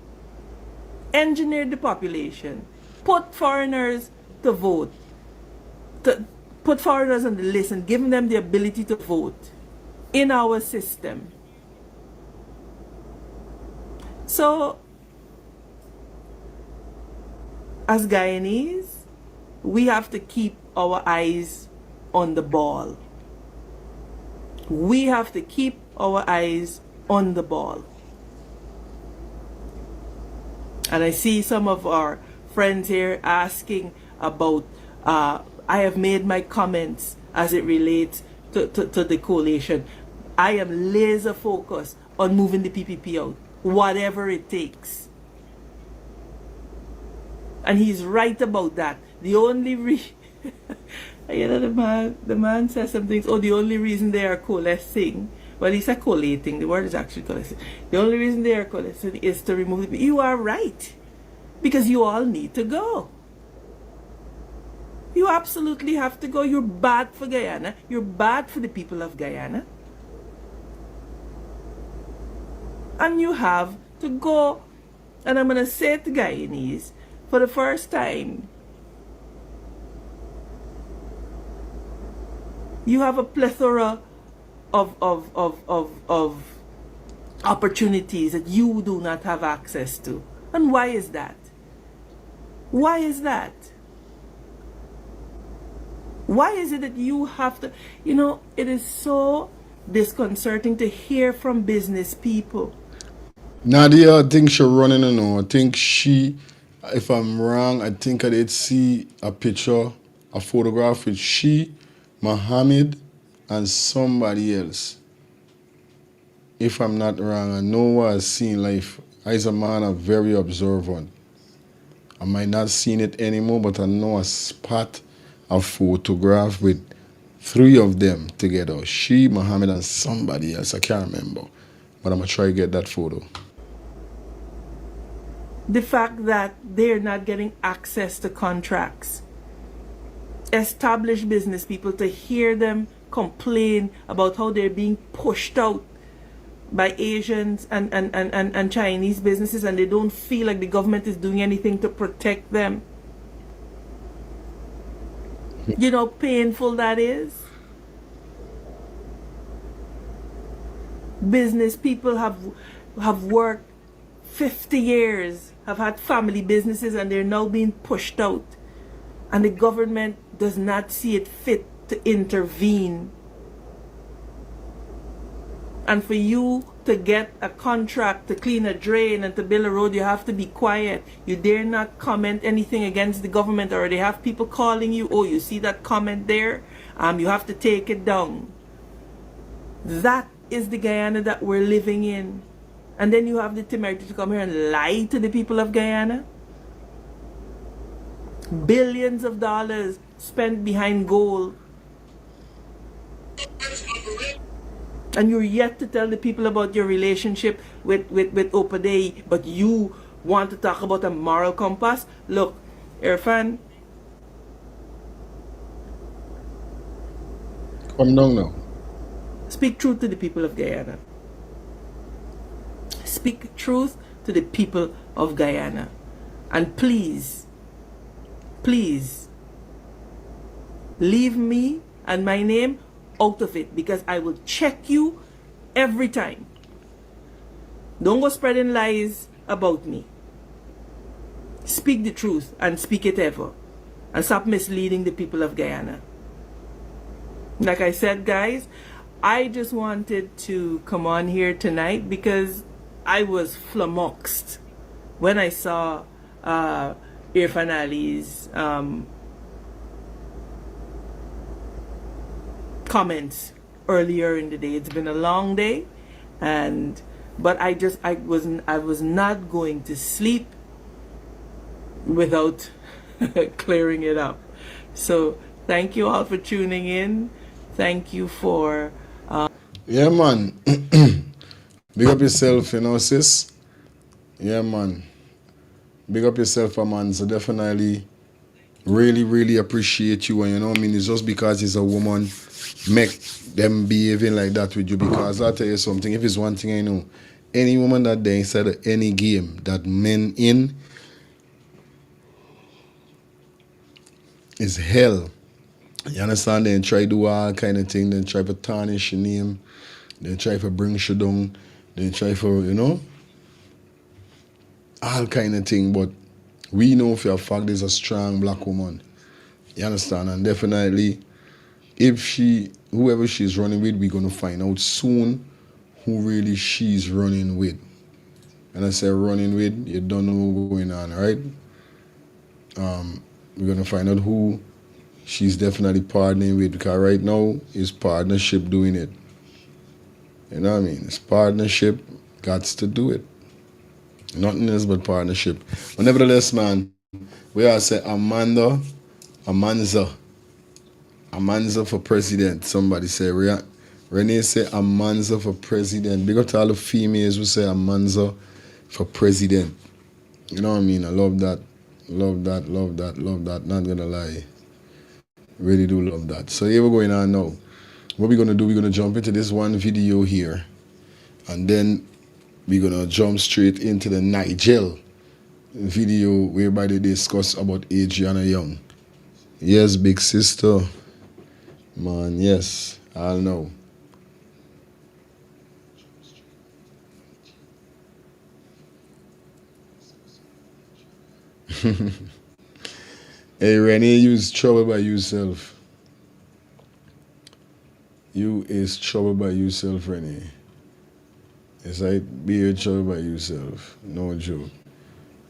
Engineered the population. Put foreigners to vote. Put foreigners on the list and give them the ability to vote in our system. So, as Guyanese, we have to keep our eyes on the ball. We have to keep our eyes on the ball. And I see some of our friends here asking about, I have made my comments as it relates to the coalition. I am laser focused on moving the PPP out, whatever it takes. And he's right about that. The only you know, the man says some things, oh, the only reason they are coalescing, well, he said collating, the word is actually coalescing. The only reason they are coalescing is to remove the, you are right. Because you all need to go. You absolutely have to go. You're bad for Guyana. You're bad for the people of Guyana. And you have to go. And I'm going to say to Guyanese, for the first time, you have a plethora of opportunities that you do not have access to. And why is that? Why is that? Why is it that you have to, you know, it is so disconcerting to hear from business people. Nadia, I think she running, you know. I think she, if I'm wrong, I think I did see a picture, a photograph with she, Mohammed, and somebody else. If I'm not wrong, I know what I've seen. Like, as a man, I'm very observant. I might not seen it anymore, but I know I spot a photograph with 3 of them together. She, Mohammed, and somebody else. I can't remember. But I'm going to try to get that photo. The fact that they're not getting access to contracts. Established business people, to hear them complain about how they're being pushed out by Asians and Chinese businesses, and they don't feel like the government is doing anything to protect them. You know how painful that is? Business people have worked 50 years, have had family businesses, and they're now being pushed out. And the government does not see it fit to intervene. And for you to get a contract to clean a drain and to build a road, you have to be quiet. You dare not comment anything against the government, or they have people calling you, oh, you see that comment there? You have to take it down. That is the Guyana that we're living in. And then you have the temerity to come here and lie to the people of Guyana. Billions of dollars spent behind gold. And you're yet to tell the people about your relationship with Opadei, but you want to talk about a moral compass? Look, Irfan. Come down now. Speak truth to the people of Guyana. Speak truth to the people of Guyana. And please, please, leave me and my name out of it, because I will check you every time. Don't go spreading lies about me. Speak the truth and speak it ever. And stop misleading the people of Guyana. Like I said, guys, I just wanted to come on here tonight because I was flummoxed when I saw Irfan Ali's comments earlier in the day. It's been a long day, but I was not going to sleep without clearing it up. So thank you all for tuning in. Thank you for Yeah, man. Big up yourself, you know, sis. Yeah, man. Big up yourself, man. So definitely really, really appreciate you. And you know what I mean? It's just because it's a woman make them behaving like that with you. Because I'll tell you something. If it's one thing I know, any woman that they inside of any game that men in is hell. You understand? They try to do all kind of thing. They try to tarnish your name. They try to bring you down. They try for, you know, all kind of thing. But we know for a fact there's a strong black woman. You understand? And definitely, if whoever she's running with, we're going to find out soon who really she's running with. And I say running with, you don't know what's going on, right? We're going to find out who she's definitely partnering with, because right now it's partnership doing it. You know what I mean? It's partnership, got to do it. Nothing else but partnership. But nevertheless, man, we all say Amanza for president. Somebody say, Renee say Amanza for president. Big up to all the females who say Amanza for president. You know what I mean? I love that. Love that, love that, love that. Not gonna lie. Really do love that. So here we're going on now. What we're gonna do, we're gonna jump into this one video here. And then we're gonna jump straight into the Nigel video whereby they discuss about Adrainna Young. Yes, big sister. Man, yes, I'll know. Hey, Renee, you is trouble by yourself. You is trouble by yourself, Renee. It's like be in trouble by yourself. No joke.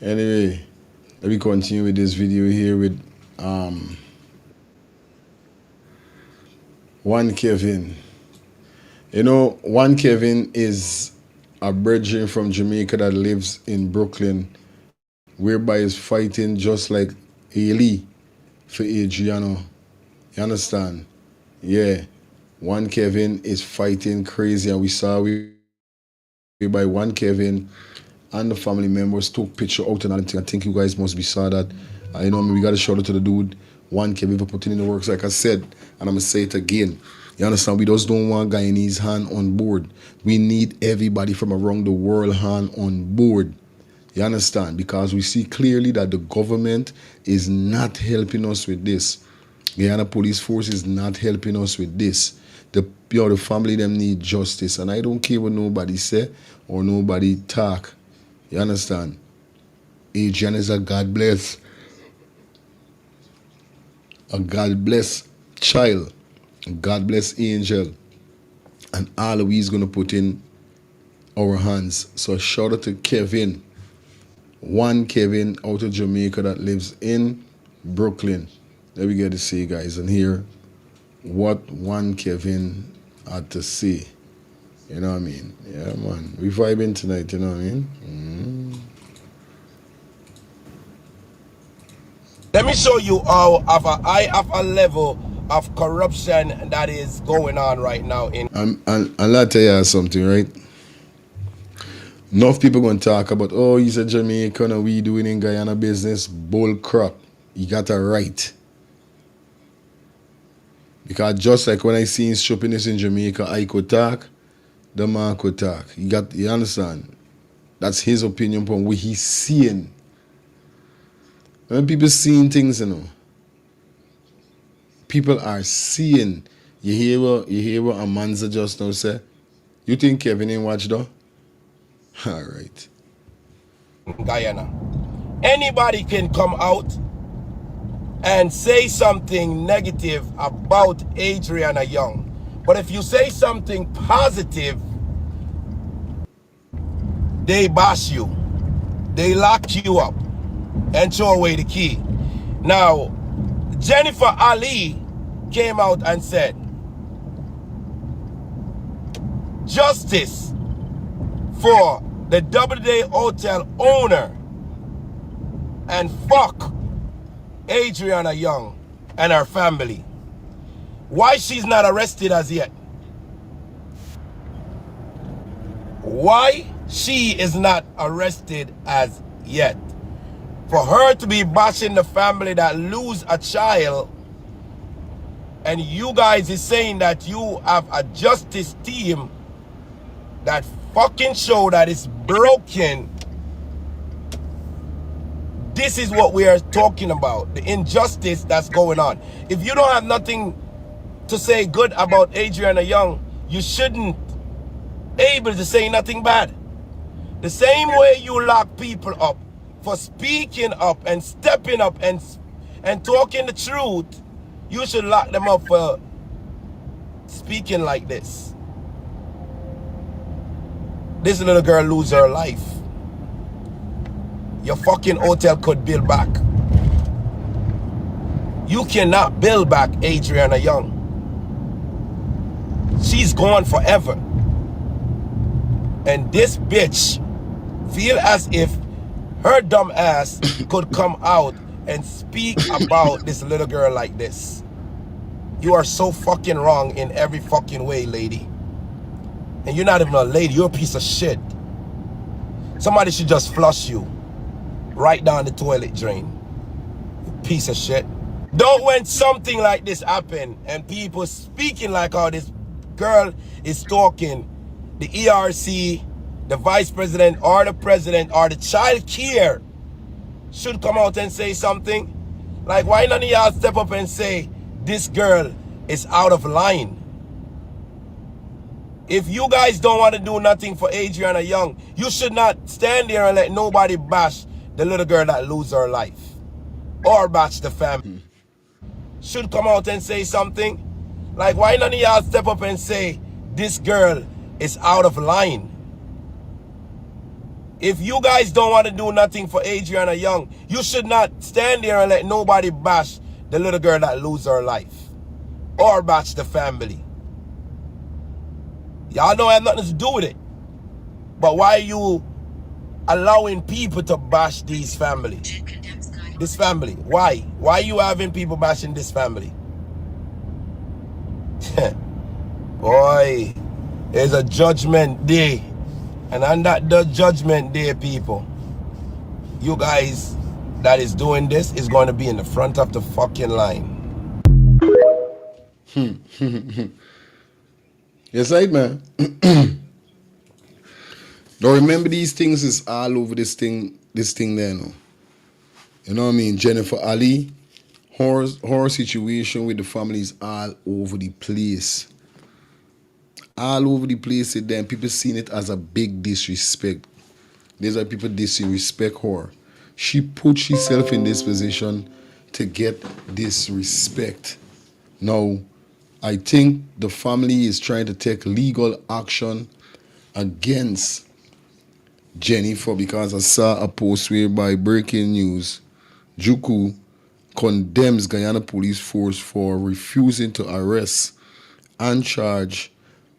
Anyway, let me continue with this video here with One Kevin. You know, One Kevin is a brethren from Jamaica that lives in Brooklyn, whereby he's fighting just like Haley for Adrainna. You understand? Yeah. One Kevin is fighting crazy, and we saw whereby One Kevin and the family members took picture out and everything. I think you guys must be saw that. You know, we got to shout out to the dude, One Kevin, for putting in the works. Like I said, and I'm going to say it again. You understand? We just don't want Guyanese hand on board. We need everybody from around the world hand on board. You understand? Because we see clearly that the government is not helping us with this. Guyana police force is not helping us with this. The family them need justice. And I don't care what nobody say or nobody talk. You understand? Adrainna is a God bless. A God bless child. A God bless angel. And all of we's gonna put in our hands. So shout out to Kevin. One Kevin out of Jamaica that lives in Brooklyn. Let me get to see, guys, and hear what One Kevin had to say. You know what I mean? Yeah, man. We vibing tonight, you know what I mean? Let me show you how I have a level of corruption that is going on right now in. And I'll tell you something, right? Enough people gonna talk about, oh, he's a Jamaican and we doing in Guyana business. Bull crap. You got a right. Because just like when I seen stupidness in Jamaica, I could talk, the man could talk. You understand? That's his opinion upon what he's seeing. When people seeing things, you know, people are seeing. You hear what Amanza just now say? You think Kevin ain't watch though? All right. Guyana. Anybody can come out and say something negative about Adrainna Young. But if you say something positive, they bash you. They lock you up and throw away the key. Now, Jennifer Ali came out and said, justice for the Doubleday Hotel owner and fuck Adrainna Young and her family. Why she's not arrested as yet? Why she is not arrested as yet? For her to be bashing the family that lose a child, and you guys is saying that you have a justice team that fucking show that it's broken. This is what we are talking about, the injustice that's going on. If you don't have nothing to say good about Adrainna Young, you shouldn't able to say nothing bad. The same way you lock people up for speaking up and stepping up and talking the truth, you should lock them up for speaking like this. This little girl lose her life. Your fucking hotel could build back. You cannot build back Adrainna Young. She's gone forever. And this bitch feel as if her dumb ass could come out and speak about this little girl like this. You are so fucking wrong in every fucking way, lady. And you're not even a lady, you're a piece of shit. Somebody should just flush you right down the toilet drain. You piece of shit. Don't when something like this happen and people speaking like, oh, this girl is stalking the ERC, the vice president or the president or the child care should come out and say something. Like, why none of y'all step up and say this girl is out of line? If you guys don't want to do nothing for Adrainna Young, you should not stand there and let nobody bash the little girl that lose her life or bash the family. Should come out and say something. Like, why none of y'all step up and say this girl is out of line? If you guys don't want to do nothing for Adrainna Young, you should not stand there and let nobody bash the little girl that lose her life or bash the family. Y'all know I have nothing to do with it. But why are you allowing people to bash these family? This family. Why? Why are you having people bashing this family? Boy, there's a judgment day. And on that judgment day, people, you guys that is doing this is going to be in the front of the fucking line. Yes, right, man. Now remember, these things is all over this thing there, no. You know what I mean? Jennifer Ali, her situation with the family is all over the place. All over the place, then people seeing it as a big disrespect. These are people disrespect her. She put herself in this position to get disrespect. Now, I think the family is trying to take legal action against Jennifer because I saw a post whereby breaking news, Juku condemns Guyana police force for refusing to arrest and charge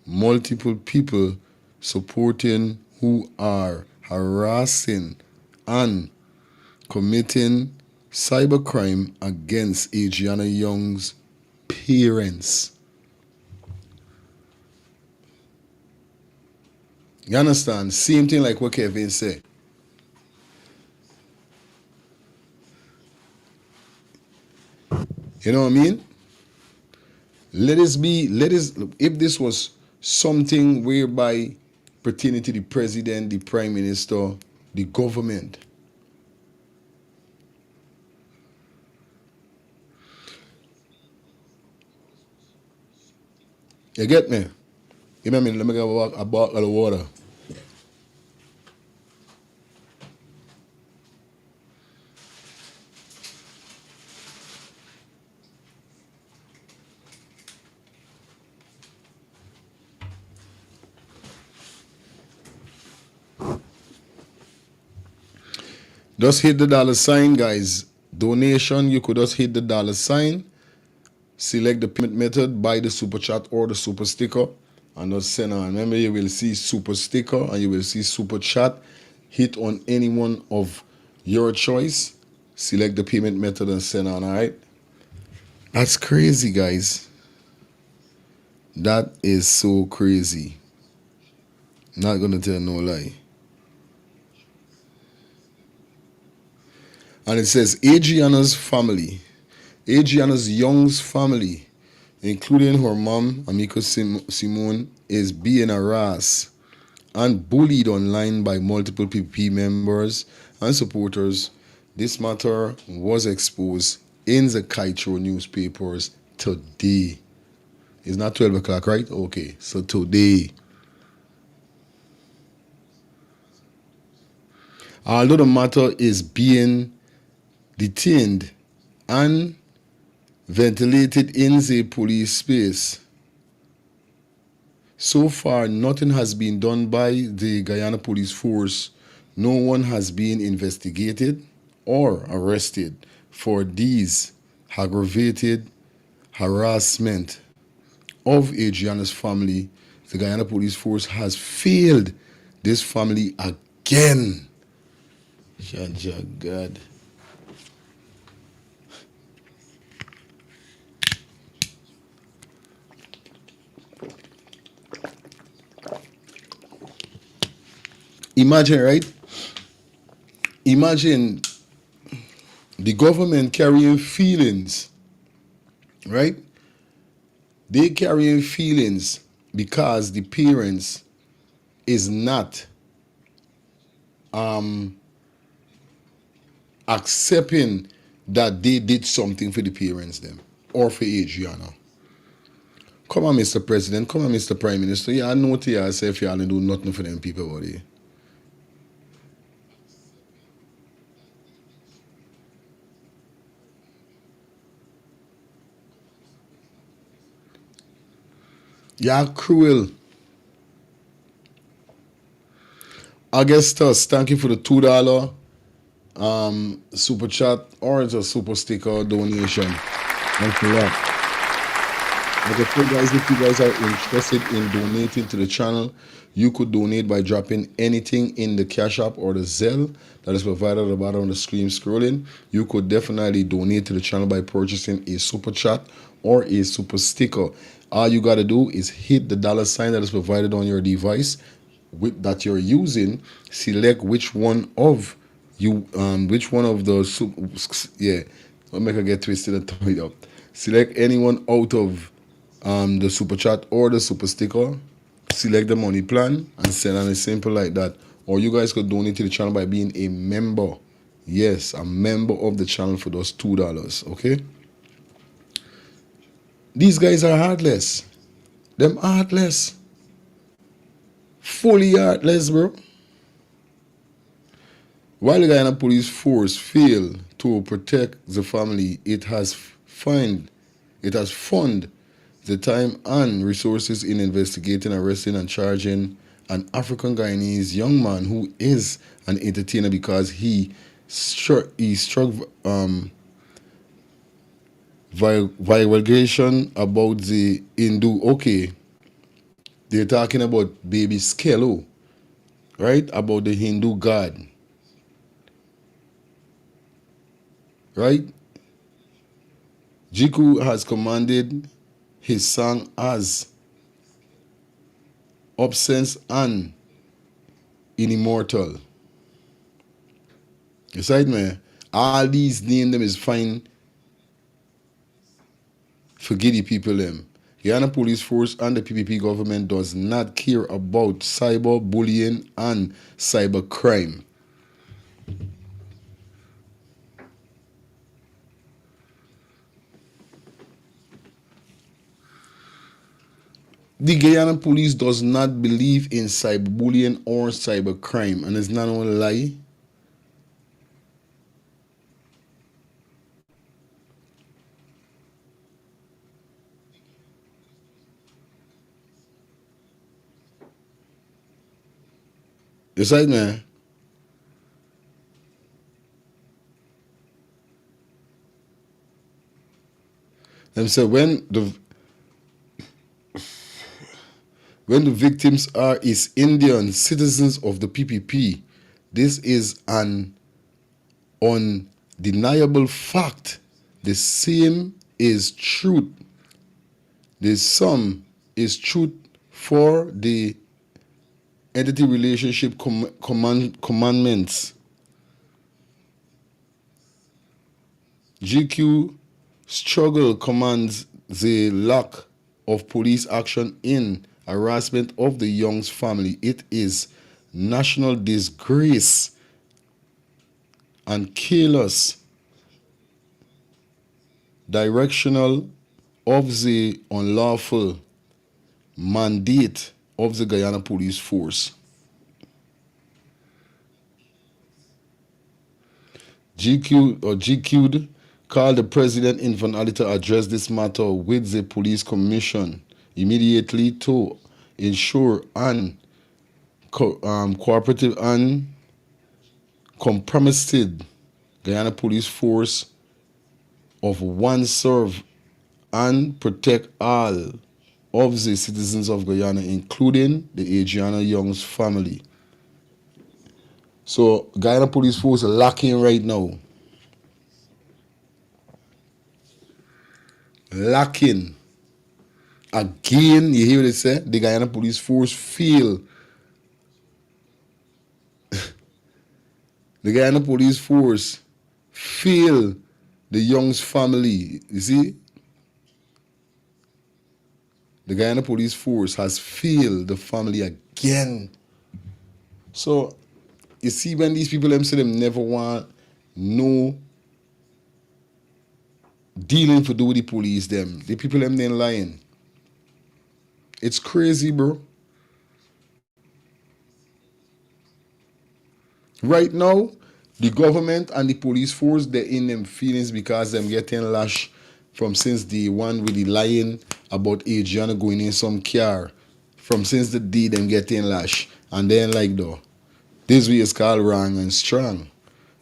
multiple people supporting who are harassing and committing cybercrime against Adrainna Young's parents. You understand? Same thing like what Kevin said. You know what I mean? If this was something whereby pertaining to the president, the prime minister, the government, you get me? Give me a minute, let me get a bottle of water. Just hit the $sign, guys. Donation, you could just hit the $sign. Select the payment method, buy the super chat or the super sticker, and just send on. Remember, you will see super sticker and you will see super chat. Hit on any one of your choice. Select the payment method and send on, all right? That's crazy, guys. That is so crazy. Not gonna tell no lie. And it says Adriana's family, Adriana's Young's family, including her mom, Amiko Simone, is being harassed and bullied online by multiple PPP members and supporters. This matter was exposed in the Kaitro newspapers today. It's not 12 o'clock, right? Okay, so today. Although the matter is being detained and ventilated in the police space, so far nothing has been done by the Guyana Police Force. No one has been investigated or arrested for these aggravated harassment of Adriana's family. The Guyana Police Force has failed this family again. God. Imagine, right? Imagine the government carrying feelings, right? They carrying feelings because the parents is not accepting that they did something for the parents them or for Adriana. Come on, Mr. President. Come on, Mr. Prime Minister. Yeah, I know to yourself you all do nothing for them people, buddy. You're cruel. Augustus, thank you for the $2 super chat or it's a super sticker donation. Thanks a lot. Like I said, guys, if you guys are interested in donating to the channel, you could donate by dropping anything in the Cash App or the Zelle that is provided at the bottom of the screen scrolling. You could definitely donate to the channel by purchasing a super chat or a super sticker. All you got to do is hit the $sign that is provided on your device that you're using. Select which one of the yeah. Don't make her get twisted and tie it up. Select anyone out of the super chat or the super sticker. Select the money plan and send on. It's simple like that. Or you guys could donate to the channel by being a member. Yes, a member of the channel for those $2. Okay. These guys are heartless. Them heartless. Fully heartless, bro. While the Guyana Police Force failed to protect the family, it has funded the time and resources in investigating, arresting, and charging an African Guyanese young man who is an entertainer because he struck violation about the Hindu. Okay, they're talking about baby Skello, right? About the Hindu god, right? Jiku has commanded his son as obscene and immortal. Aside, man, all these names them is fine for giddy people them. Guyana Police Force and the PPP government does not care about cyber bullying and cyber crime. The Guyana police does not believe in cyberbullying or cybercrime, and it's not only a lie. Decide, man. Them say when when the victims are East Indian citizens of the PPP. This is an undeniable fact. The same is truth. The sum is truth for the entity relationship commandments. GQ struggle commands the lack of police action in harassment of the Young's family. It is national disgrace and careless directional of the unlawful mandate of the Guyana Police Force. GQ'd called the president in Vanali to address this matter with the police commission immediately to ensure an cooperative and compromised Guyana Police Force of one serve and protect all of the citizens of Guyana, including the Adriana Young's family. So Guyana Police Force are lacking right now. Lacking. Again, you hear what they say? The Guyana Police Force fail. The Guyana Police Force fail the Young's family. You see? The Guyana Police Force has failed the family again. So, you see, when these people them say them never want no dealing to do with the police, them, the people them then lying. It's crazy, bro. Right now, the government and the police force, they're in them feelings because them getting lashed from since the one with the lying about Adriana going in some car. From since the day them getting lashed. And then like though, this way is called wrong and strong.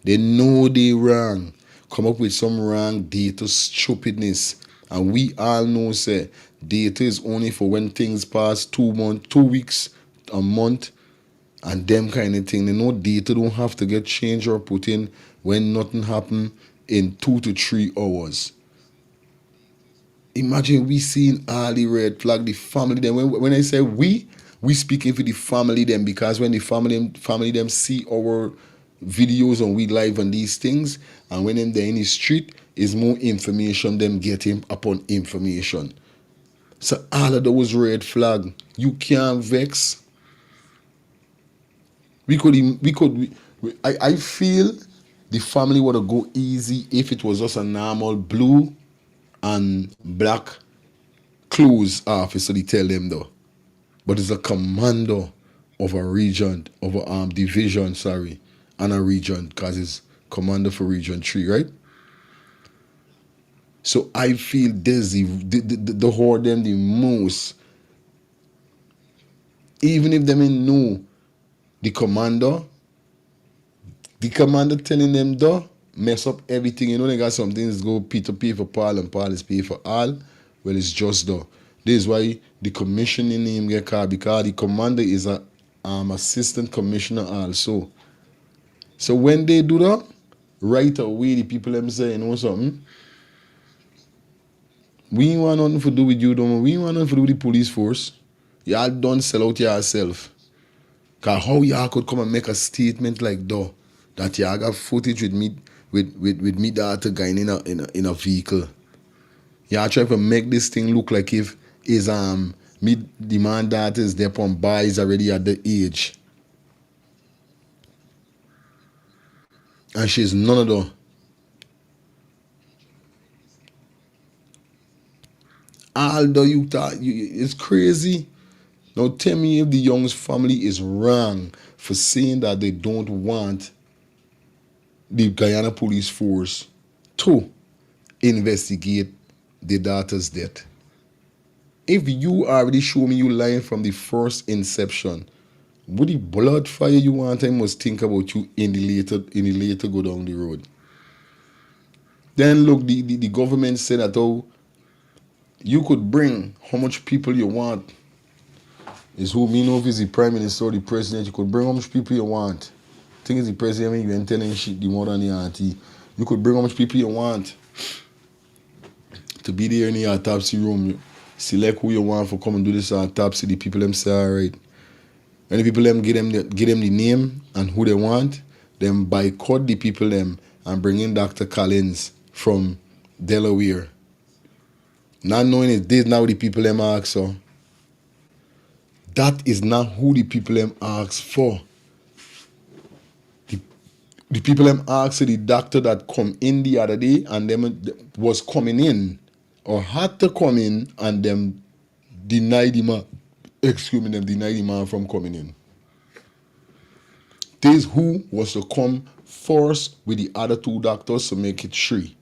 They know they wrong. Come up with some wrong data stupidness. And we all know say data is only for when things pass 2 months, 2 weeks, a month, and them kind of thing. They know data don't have to get changed or put in when nothing happen in 2 to 3 hours. Imagine we seeing all the red flag, the family them. When I say we speaking for the family them, because when the family them see our videos and we live on these things, and when them they're in the street, is more information them getting upon information. So all of those red flag, you can't vex. I feel the family would have go easy if it was just a normal blue and black clothes officer. They tell them though, but it's a commander of a region, of a division, and a region, because it's commander for region 3, right? So I feel this the hurt them the most. Even if them ain't know the commander telling them though, mess up everything. You know they got some things go Peter pay for Paul and Paul is pay for all. Well, it's just though. This is why the commissioning name get called, because the commander is a assistant commissioner also. So when they do that, right away the people them say, you know something? We ain't want nothing to do with you, don't we? We ain't want nothing to do with the police force. Y'all don't sell out yourself. Cause how y'all could come and make a statement like that y'all got footage with me daughter going in a vehicle. Y'all try to make this thing look like if is me the man daughter is there on buys already at the age. And she's none of them. Although you thought it's crazy. Now tell me if the Young's family is wrong for saying that they don't want the Guyana Police Force to investigate the daughter's death. If you already show me you lying from the first inception, would the blood fire you want, I must think about you in the later go down the road. Then look, the government said that you could bring how much people you want It's who me know if it's the prime minister or the president. You could bring how much people you want. Thing is the president when you ain't telling shit the more than the auntie. You could bring how much people you want to be there in the autopsy room. Select who you want for come and do this autopsy. The people them say alright. When the people them give them the name and who they want, them boycott the people them and bring in Dr. Collins from Delaware. Not knowing it, this now the people them ask for. That is not who the people them ask for. The people them ask the doctor that come in the other day and them was coming in or had to come in and them denied him, denied him from coming in. This who was to come first with the other two doctors to make it 3.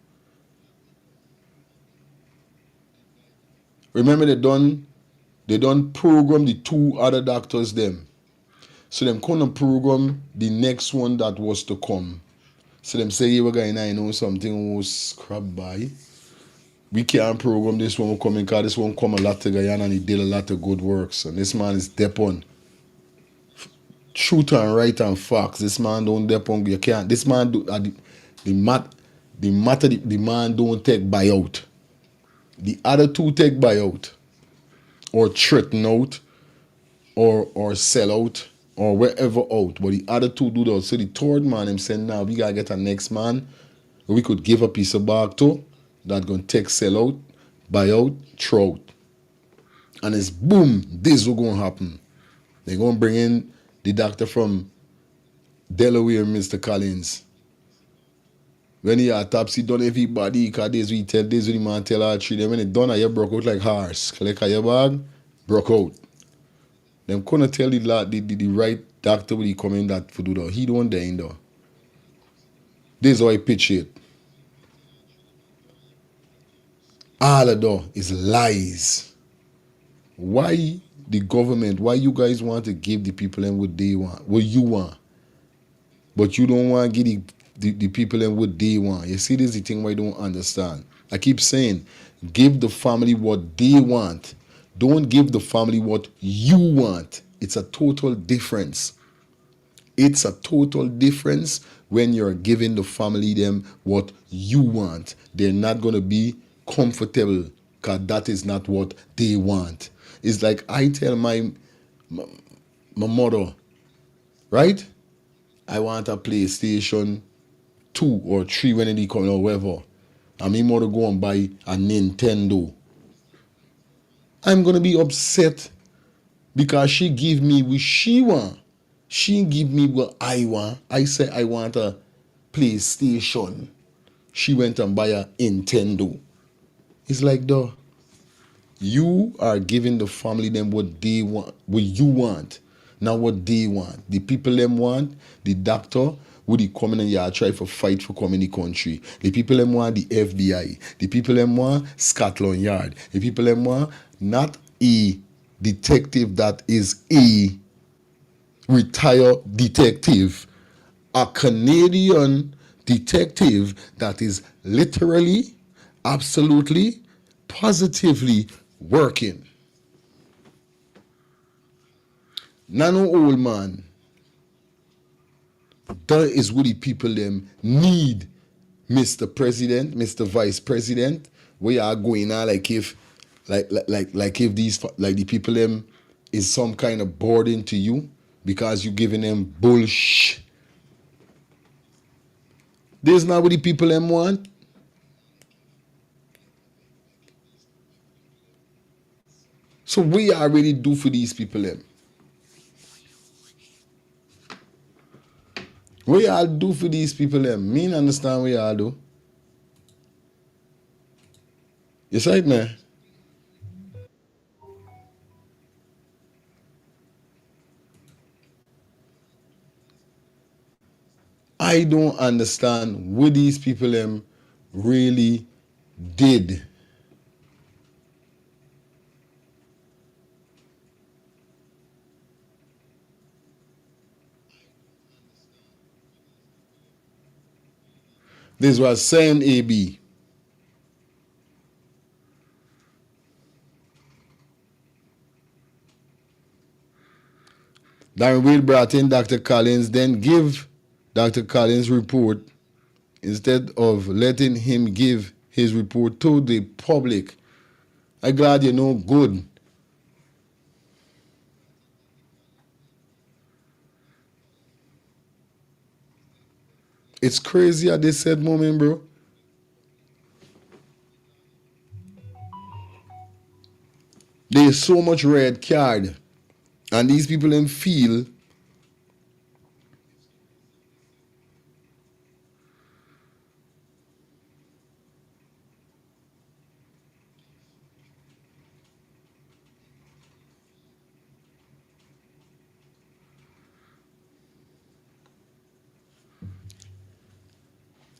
Remember they done program the 2 other doctors them. So them couldn't program the next one that was to come. So them say, we're going to know something was crap by. We can't program this one coming because this one come a lot to Guyana and he did a lot of good works. And this man is dep on truth and right and facts. This man don't dep on, you can't, this man do the man don't take buyout. The other 2 take buyout or threaten out or sell out or wherever out. But the other 2 do that. So the 3rd man him saying now we gotta get a next man we could give a piece of bark to that gonna take sell out, buy out, throw out. And it's boom, this will gonna happen. They're gonna bring in the doctor from Delaware, Mr. Collins. When he autopsy done everybody, because this we tell this the man tell all 3 them when it done you broke out like horse. Collect your bag, broke out. Them couldn't tell the right doctor when he come in that for do that. He don't there though. This is how I pitch it. All of that is lies. Why the government, why you guys want to give the people them what they want, what you want, but you don't want to give the people them what they want? You see, this is the thing why I don't understand. I keep saying, give the family what they want. Don't give the family what you want. It's a total difference. It's a total difference when you're giving the family them what you want. They're not going to be comfortable because that is not what they want. It's like I tell my mother, right? I want a PlayStation 2 or 3 when they come or whatever. And my mother go and buy a Nintendo. I'm going to be upset because she give me what she want. She give me what I want. I say I want a PlayStation. She went and buy a Nintendo. It's like, though, you are giving the family them what they want, what you want, not what they want. The people them want, the doctor, would he come in and yeah, try for fight for come in the country. The people them want the FBI. The people them want Scotland Yard. The people them want not a detective that is a retired detective, a Canadian detective that is literally, absolutely, positively working. Nano old man. That is what the people them need, Mr. President, Mr. Vice President. We are going on like if these like the people them is some kind of burden to you because you giving them bullshit. This is not what the people them want. So we already do for these people them. What y'all do for these people them? Me not understand what y'all do. Yes, right, man. I don't understand what these people them really did. This was saying AB. Darren Will brought in Dr. Collins, then give Dr. Collins' report instead of letting him give his report to the public. I'm glad you know good. It's crazy at this said moment, bro. There's so much red card. And these people them feel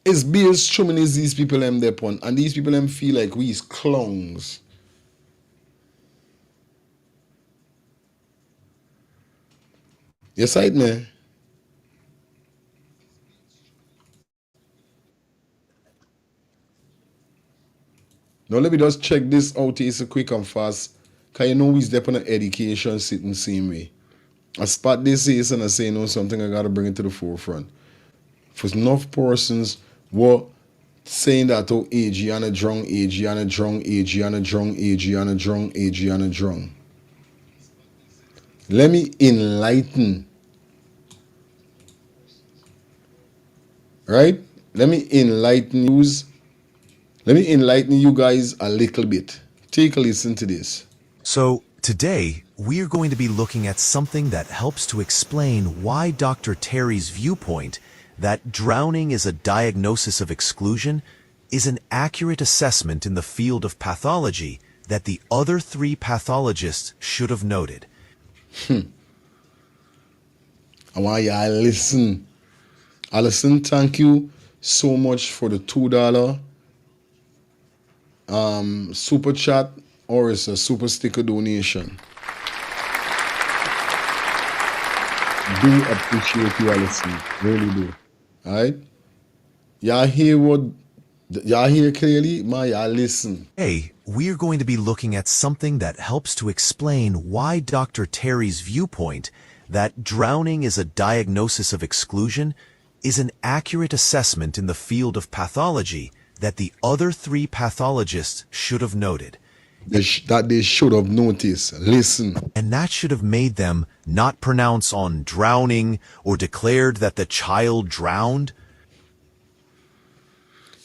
it's beers strumming is these people them depon, and these people them feel like we is clowns. Yes, I know. Now let me just check this out here so quick and fast. Cause you know we's depon on education sitting same way. I spot this is and I say no something I gotta bring it to the forefront. For enough persons were saying that oh Adriana drunk, Adriana drunk, Adriana drunk, Adriana drunk, Adriana drunk. Let me enlighten. Right? Let me enlighten you guys a little bit. Take a listen to this. So, today, we're going to be looking at something that helps to explain why Dr. Terry's viewpoint that drowning is a diagnosis of exclusion is an accurate assessment in the field of pathology that the other three pathologists should have noted. I want y'all listen. Allison, thank you so much for the $2 super chat, or it's a super sticker donation. Do appreciate you, Allison. Really do. Alright? Y'all hear clearly? Y'all listen. Today, we're going to be looking at something that helps to explain why Dr. Terry's viewpoint that drowning is a diagnosis of exclusion is an accurate assessment in the field of pathology that the other three pathologists should have noted. That they should have noticed. Listen. And that should have made them not pronounce on drowning or declared that the child drowned.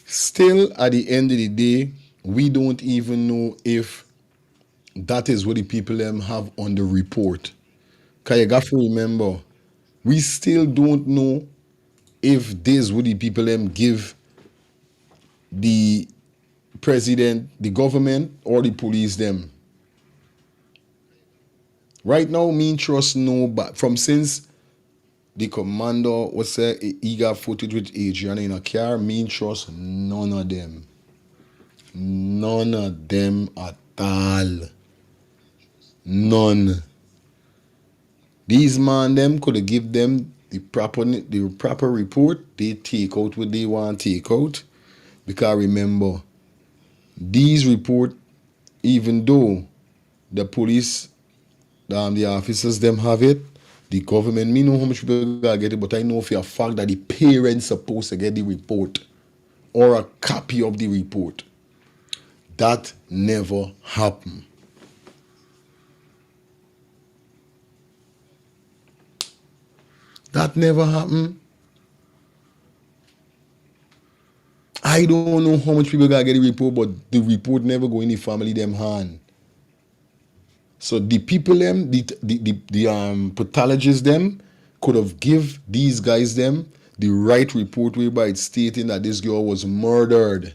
Still, at the end of the day, we don't even know if that is what the people them have on the report. Because you got to remember, we still don't know if this what the people them give the president, the government, or the police them. Right now, me and trust no, but from since the commander was say he got footage with Adriana in a car, me and trust none of them. None of them at all. None. These man them could have give them the proper report. They take out what they want to take out. Because remember, these report, even though the police, the officers them have it, the government, me know how much people gotta get it, but I know for a fact that the parents supposed to get the report or a copy of the report. That never happened. That never happened. I don't know how much people gotta get the report, but the report never go in the family them hand. So the people them, the pathologists them could have give these guys them the right report whereby it's stating that this girl was murdered.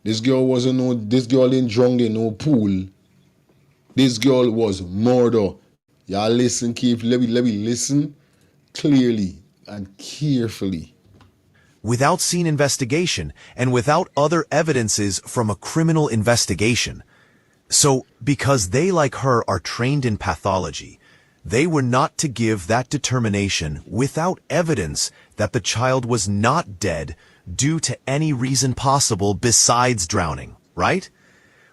This girl ain't drunk in no pool. This girl was murdered. Y'all listen carefully. Let me listen clearly and carefully. Without scene investigation and without other evidences from a criminal investigation. So, because they, like her, are trained in pathology, they were not to give that determination without evidence that the child was not dead due to any reason possible besides drowning, right?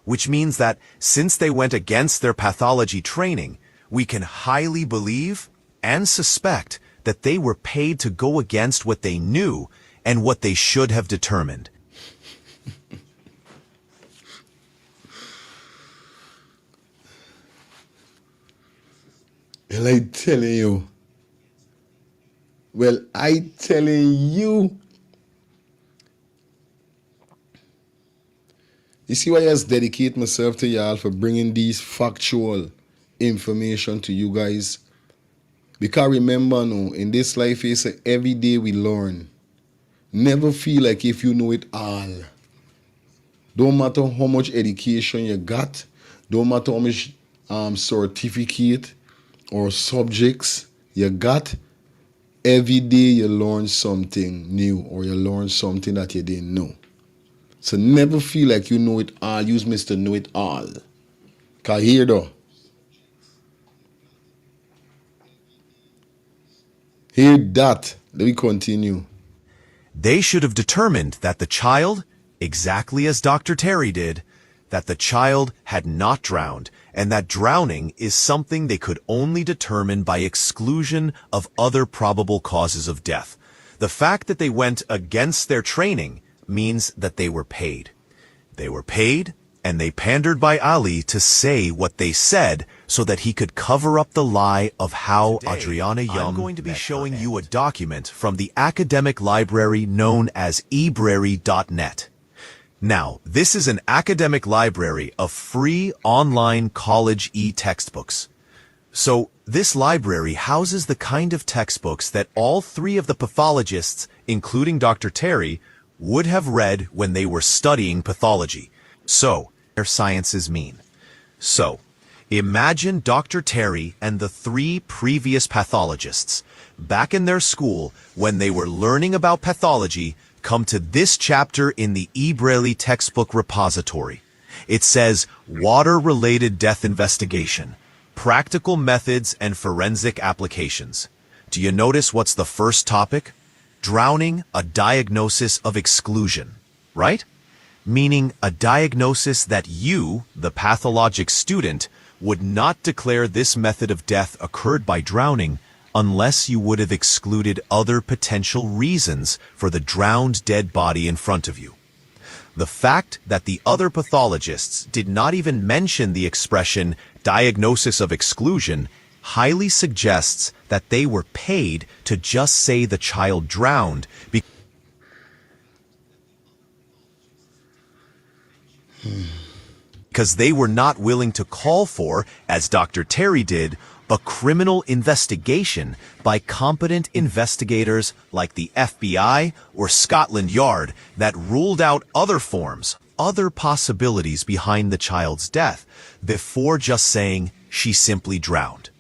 Which means that since they went against their pathology training, we can highly believe and suspect that they were paid to go against what they knew and what they should have determined. Well, I telling you. Well, I telling you. You see why I just dedicate myself to y'all for bringing these factual information to you guys? Because remember, no, in this life, it's every day we learn. Never feel like if you know it all. Don't matter how much education you got. Don't matter how much certificate or subjects you got. Every day you learn something new or you learn something that you didn't know. So never feel like you know it all. Use Mr. Know It All. Cause here though. Hear that. Let me continue. They should have determined that the child, exactly as Dr. Terry did, that the child had not drowned, and that drowning is something they could only determine by exclusion of other probable causes of death. The fact that they went against their training means that they were paid. They were paid, and they pandered by Ali to say what they said so that he could cover up the lie of how Adrainna Young. I'm going to be showing you a document from the academic library known as ebrary.net. Now, this is an academic library of free online college e-textbooks. So, this library houses the kind of textbooks that all three of the pathologists, including Dr. Terry, would have read when they were studying pathology. So, their sciences mean. So, imagine Dr. Terry and the three previous pathologists, back in their school when they were learning about pathology, come to this chapter in the eBrary textbook repository. It says, Water-Related Death Investigation, Practical Methods and Forensic Applications. Do you notice what's the first topic? Drowning, a diagnosis of exclusion, right? Meaning a diagnosis that you, the pathologic student, would not declare this method of death occurred by drowning unless you would have excluded other potential reasons for the drowned dead body in front of you. The fact that the other pathologists did not even mention the expression diagnosis of exclusion highly suggests that they were paid to just say the child drowned because they were not willing to call for, as Dr. Terry did, a criminal investigation by competent investigators like the FBI or Scotland Yard that ruled out other forms, other possibilities behind the child's death before just saying she simply drowned.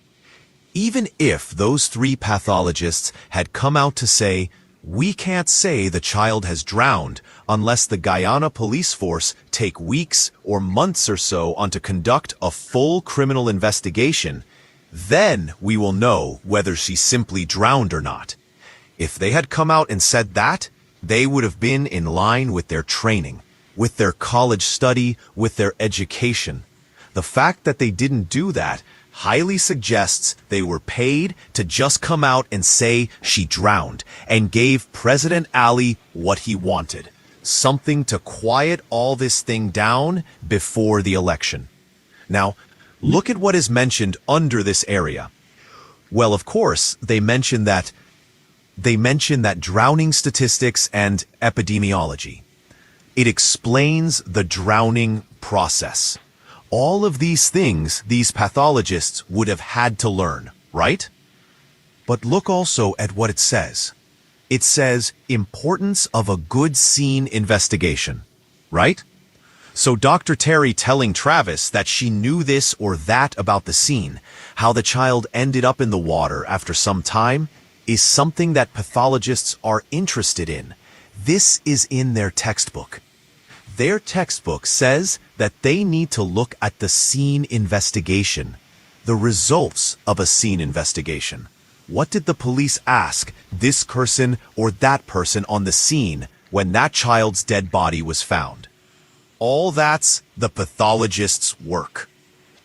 Even if those three pathologists had come out to say, we can't say the child has drowned unless the Guyana police force take weeks or months or so on to conduct a full criminal investigation, then we will know whether she simply drowned or not. If they had come out and said that, they would have been in line with their training, with their college study, with their education. The fact that they didn't do that highly suggests they were paid to just come out and say she drowned and gave President Ali what he wanted, something to quiet all this thing down before the election. Now, look at what is mentioned under this area. Well, of course, they mention that drowning statistics and epidemiology. It explains the drowning process. All of these things these pathologists would have had to learn, right? But look also at what it says. It says importance of a good scene investigation, right? So Dr. Terry telling Travis that she knew this or that about the scene, how the child ended up in the water after some time, is something that pathologists are interested in. This is in their textbook. Their textbook says that they need to look at the scene investigation, the results of a scene investigation. What did the police ask this person or that person on the scene when that child's dead body was found? All that's the pathologist's work.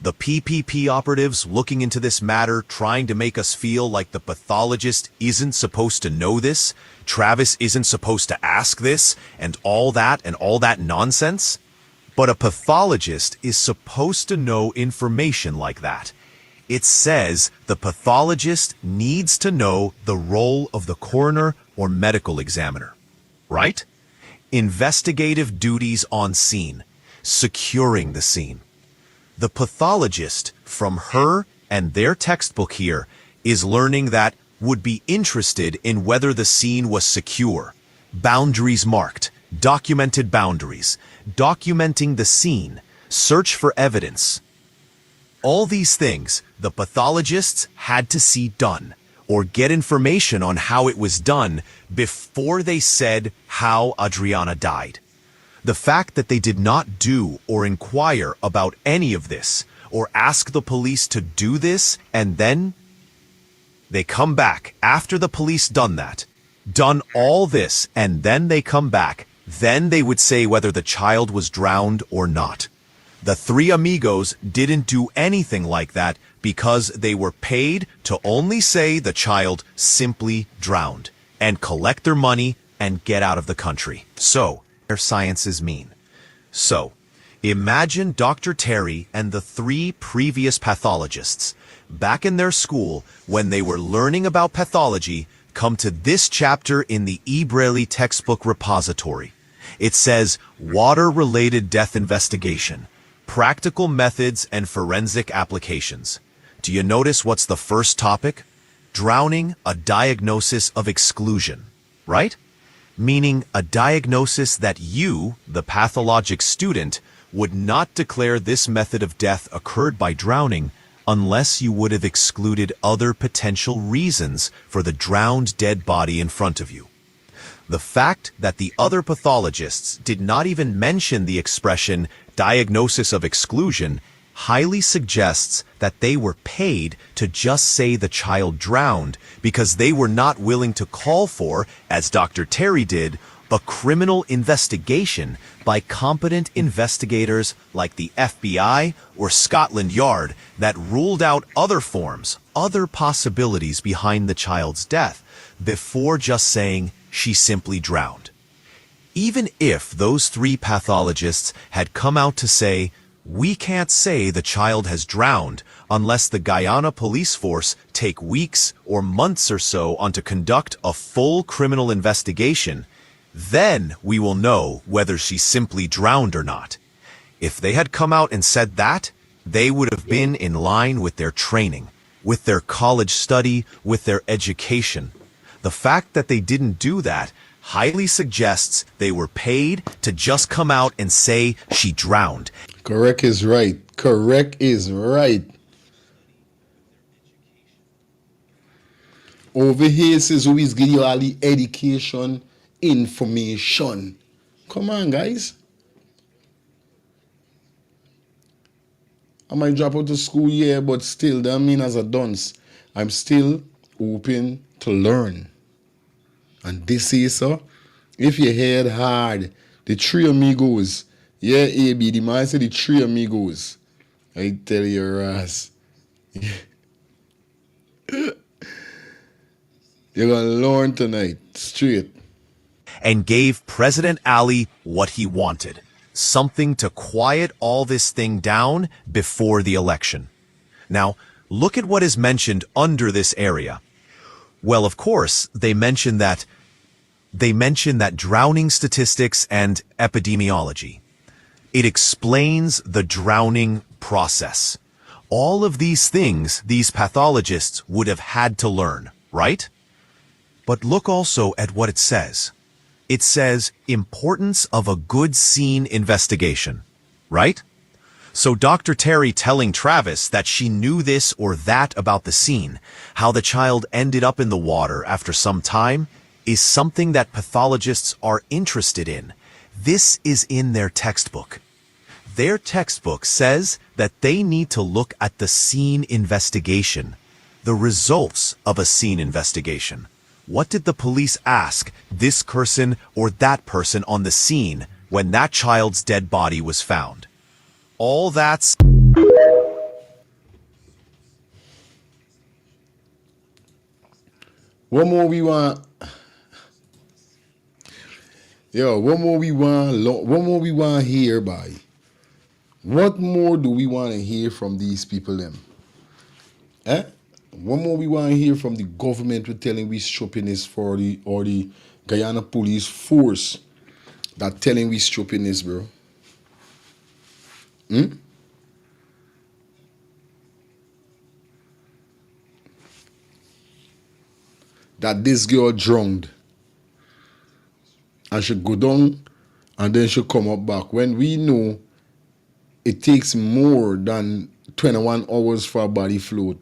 The PPP operatives looking into this matter, trying to make us feel like the pathologist isn't supposed to know this, Travis isn't supposed to ask this, and all that nonsense? But a pathologist is supposed to know information like that. It says the pathologist needs to know the role of the coroner or medical examiner, right? Investigative duties on scene, securing the scene. The pathologist, from her and their textbook here, is learning that would be interested in whether the scene was secure, boundaries marked, documented boundaries, documenting the scene, search for evidence. All these things the pathologists had to see done, or get information on how it was done before they said how Adrainna died. The fact that they did not do or inquire about any of this, or ask the police to do this, and then they come back after the police done all this, and then they come back, then they would say whether the child was drowned or not. The three amigos didn't do anything like that because they were paid to only say the child simply drowned, and collect their money and get out of the country. So, their sciences mean. So, imagine Dr. Terry and the three previous pathologists, back in their school when they were learning about pathology, come to this chapter in the eBraille textbook repository. It says, Water-Related Death Investigation, Practical Methods and Forensic Applications. Do you notice what's the first topic? Drowning, a diagnosis of exclusion, right? Meaning a diagnosis that you, the pathologic student, would not declare this method of death occurred by drowning unless you would have excluded other potential reasons for the drowned dead body in front of you. The fact that the other pathologists did not even mention the expression diagnosis of exclusion highly suggests that they were paid to just say the child drowned because they were not willing to call for, as Dr. Terry did, a criminal investigation by competent investigators like the FBI or Scotland Yard that ruled out other forms, other possibilities behind the child's death before just saying she simply drowned. Even if those three pathologists had come out to say, we can't say the child has drowned unless the Guyana police force take weeks or months or so on to conduct a full criminal investigation, then we will know whether she simply drowned or not. If they had come out and said that, they would have been in line with their training, with their college study, with their education. The fact that they didn't do that highly suggests they were paid to just come out and say she drowned. Correct is right. Correct is right. Over here says always give you all the education, information. Come on, guys. I might drop out of school, yeah, but still, that mean as a dunce, I'm still open to learn. And this is so, if you head hard, the three amigos, yeah, AB, the man said the three amigos. I tell your ass. You're gonna learn tonight, straight. And gave President Ali what he wanted, something to quiet all this thing down before the election. Now, look at what is mentioned under this area. Well, of course, they mention that drowning statistics and epidemiology. It explains the drowning process. All of these things these pathologists would have had to learn, right? But look also at what it says. It says importance of a good scene investigation, right? So Dr. Terry telling Travis that she knew this or that about the scene, how the child ended up in the water after some time, is something that pathologists are interested in. This is in their textbook. Their textbook says that they need to look at the scene investigation, the results of a scene investigation. What did the police ask this person or that person on the scene when that child's dead body was found? All that's What more we want? Yo, what more we want? What more we want here, by? What more do we want to hear from these people, them? Eh? What more we want to hear from the government with telling we stupidness for the Guyana police force that telling we stupidness, bro? That this girl drowned and she go down and then she come up back. When we know it takes more than 21 hours for a body float.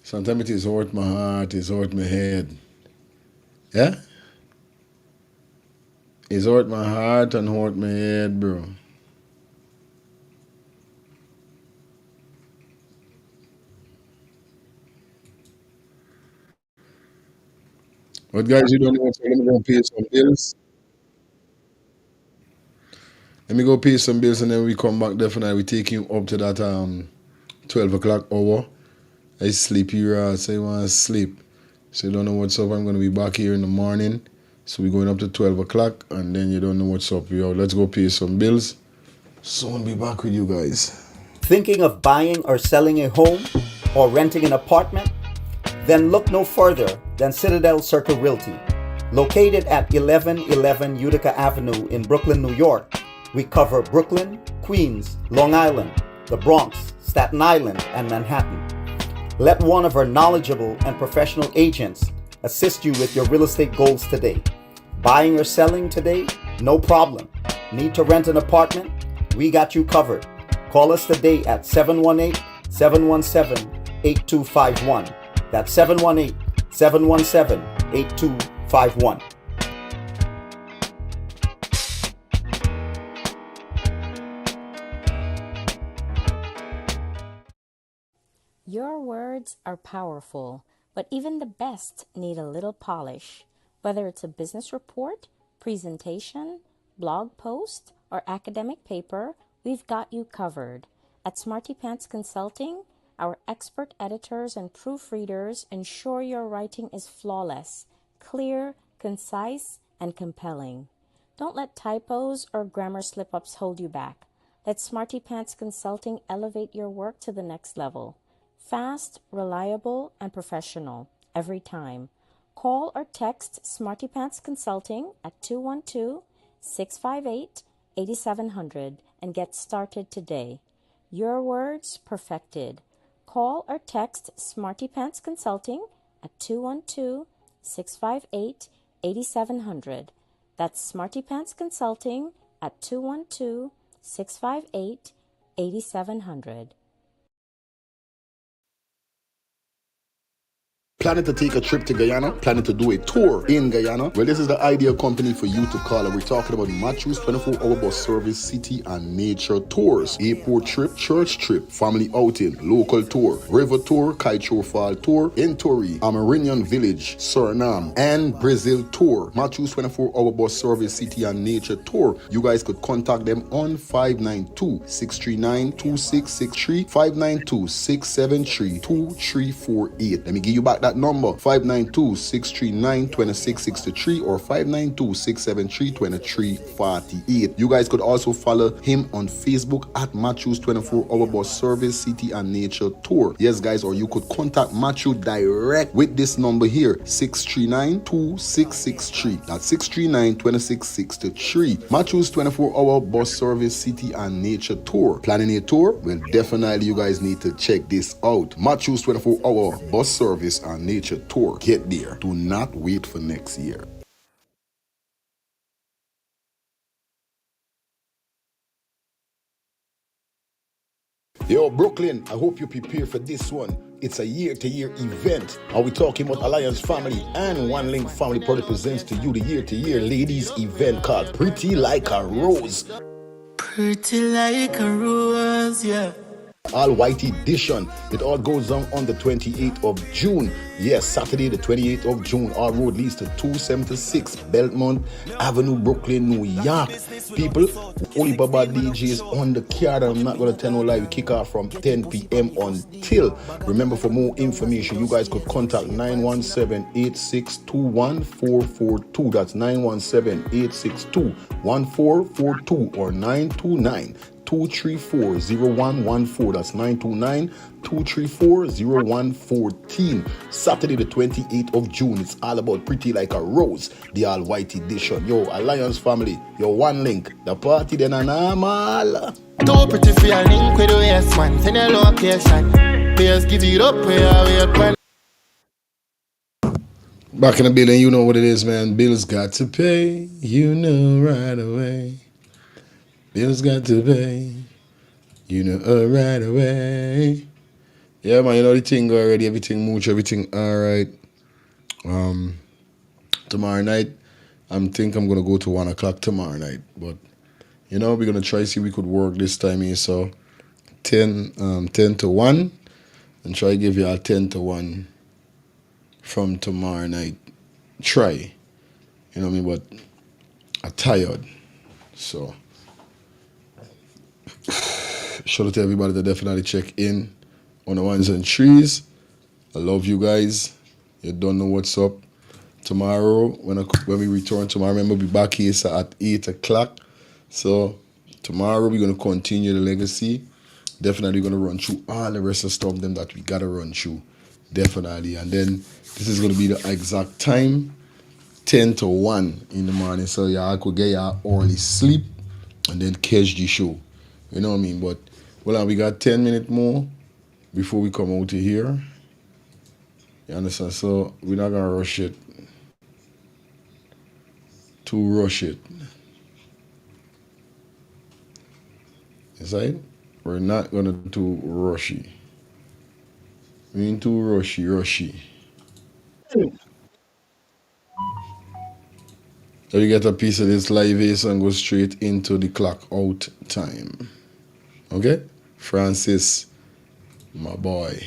Sometimes it is hurt my heart, it's hurt my head. Yeah? It's hurt my heart and hurt my head, bro. But guys, you don't know what's going to go pay some bills. Let me go pay some bills and then we come back. Definitely we take you up to that 12 o'clock hour. I sleep here, so you want to sleep. So you don't know what's up. I'm going to be back here in the morning. So we're going up to 12 o'clock and then you don't know what's up. Yo, let's go pay some bills. So I'll be back with you guys. Thinking of buying or selling a home or renting an apartment? Then look no further than Citadel Circle Realty. Located at 1111 Utica Avenue in Brooklyn, New York, we cover Brooklyn, Queens, Long Island, the Bronx, Staten Island, and Manhattan. Let one of our knowledgeable and professional agents assist you with your real estate goals today. Buying or selling today? No problem. Need to rent an apartment? We got you covered. Call us today at 718-717-8251. That's 718-717-8251. Your words are powerful, but even the best need a little polish. Whether it's a business report, presentation, blog post, or academic paper, we've got you covered. At Smarty Pants Consulting, our expert editors and proofreaders ensure your writing is flawless, clear, concise, and compelling. Don't let typos or grammar slip-ups hold you back. Let Smarty Pants Consulting elevate your work to the next level. Fast, reliable, and professional every time. Call or text Smarty Pants Consulting at 212-658-8700 and get started today. Your words perfected. Call or text Smarty Pants Consulting at 212-658-8700. That's Smarty Pants Consulting at 212-658-8700. Planning to take a trip to Guyana? Planning to do a tour in Guyana? Well, this is the ideal company for you to call. And we're talking about Matthew's 24-hour bus service, city and nature tours. Airport trip, church trip, family outing, local tour, river tour, Kaicho Fall tour, Intori, Amarinian Village, Suriname, and Brazil tour. Matthew's 24-hour bus service, city and nature tour. You guys could contact them on 592-639-2663, 592-673-2348. Let me give you back that number, 592-639-2663 or 592-673-2348. You guys could also follow him on Facebook at Matthew's 24-hour bus service, city and nature tour. Yes, guys, or you could contact Matthew direct with this number here, 639-2663. That's 639-2663. Matthew's 24-hour bus service, city and nature tour. Planning a tour? Well, definitely you guys need to check this out. Matthew's 24-hour bus service and nature tour. Get there. Do not wait for next year. Yo, Brooklyn, I hope you prepare for this one. It's a year-to-year event. Are we talking about Alliance Family and One Link Family Product presents to you the year-to-year ladies event called Pretty Like a Rose. Pretty like a rose, yeah. All white edition. It all goes on the 28th of June. Yes, Saturday the 28th of June. Our road leads to 276 Belmont Avenue, Brooklyn, New York. People, only Baba DJs on the card. I'm not going to tell no lie. We kick off from 10 p.m. until. Remember, for more information, you guys could contact 917-862-1442. That's 917-862-1442 or 929-234-0114. That's 929-234-0114. Saturday the 28th of June. It's all about Pretty Like a Rose, the all white edition. Yo, Alliance family, yo, one link. The party then a normal. Too pretty for your link with the yes man. Send your location. Please give it up where we are. Back in the building, you know what it is, man. Bills got to pay, you know right away. Bills got to pay, you know right away. Yeah, man, you know the thing already. Everything mooch, everything all right. Tomorrow night, I'm gonna go to 1 o'clock tomorrow night. But you know, we're gonna try see we could work this time here. So 10 to 1, and try give you a 10 to 1 from tomorrow night. Try, you know what I mean. But I'm tired, so shout out to everybody that definitely check in on the ones and threes. I love you guys. You don't know what's up. Tomorrow, when we return tomorrow, remember we'll be back here at 8 o'clock. So tomorrow we're going to continue the legacy. Definitely going to run through all the rest of stuff them that we got to run through. Definitely. And then this is going to be the exact time, 10 to 1 in the morning. So y'all could get your early sleep and then catch the show. You know what I mean? But, well, we got 10 minutes more before we come out of here. You understand? So we're not going to rush it. To rush it. Is that it? We're not going to do rushy. We ain't too rushy. So you get a piece of this live ace and go straight into the clock out time. Okay? Francis, my boy,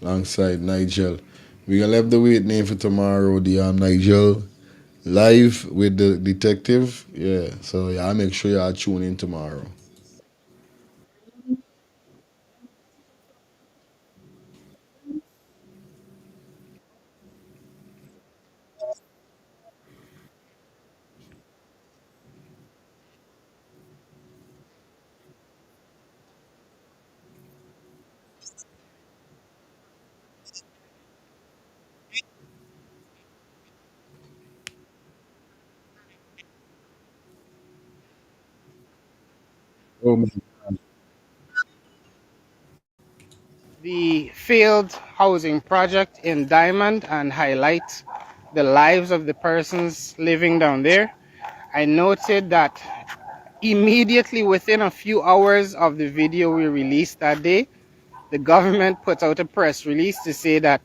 alongside Nigel. We're going to leave the wait name for tomorrow, the Nigel, live with the detective. Yeah, so yeah, make sure you are tune in tomorrow. Oh, man. The failed housing project in Diamond and highlight the lives of the persons living down there. I noted that immediately within a few hours of the video we released that day, the government put out a press release to say that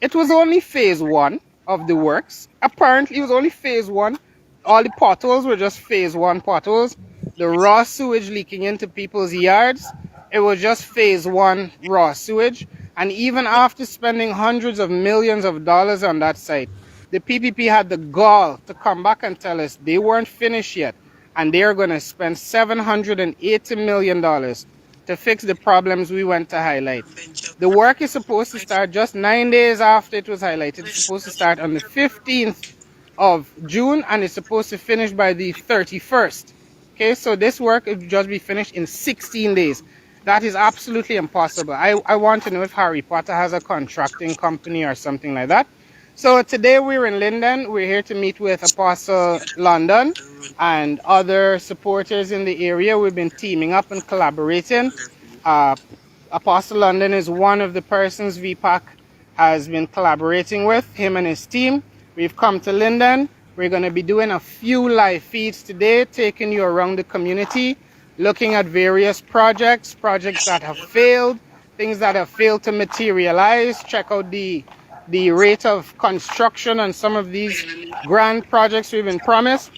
it was only phase 1 of the works. Apparently it was only phase 1. All the potholes were just phase 1 potholes. The raw sewage leaking into people's yards, it was just phase 1 raw sewage. And even after spending hundreds of millions of dollars on that site, the PPP had the gall to come back and tell us they weren't finished yet. And they are going to spend $780 million to fix the problems we went to highlight. The work is supposed to start just 9 days after it was highlighted. It's supposed to start on the 15th of June and it's supposed to finish by the 31st. Okay, so this work will just be finished in 16 days. That is absolutely impossible. I want to know if Harry Potter has a contracting company or something like that. So today we're in Linden. We're here to meet with Apostle London and other supporters in the area. We've been teaming up and collaborating. Apostle London is one of the persons VPAC has been collaborating with, him and his team. We've come to Linden. We're going to be doing a few live feeds today, taking you around the community, looking at various projects that have failed, things that have failed to materialize. Check out the rate of construction on some of these grand projects we've been promised.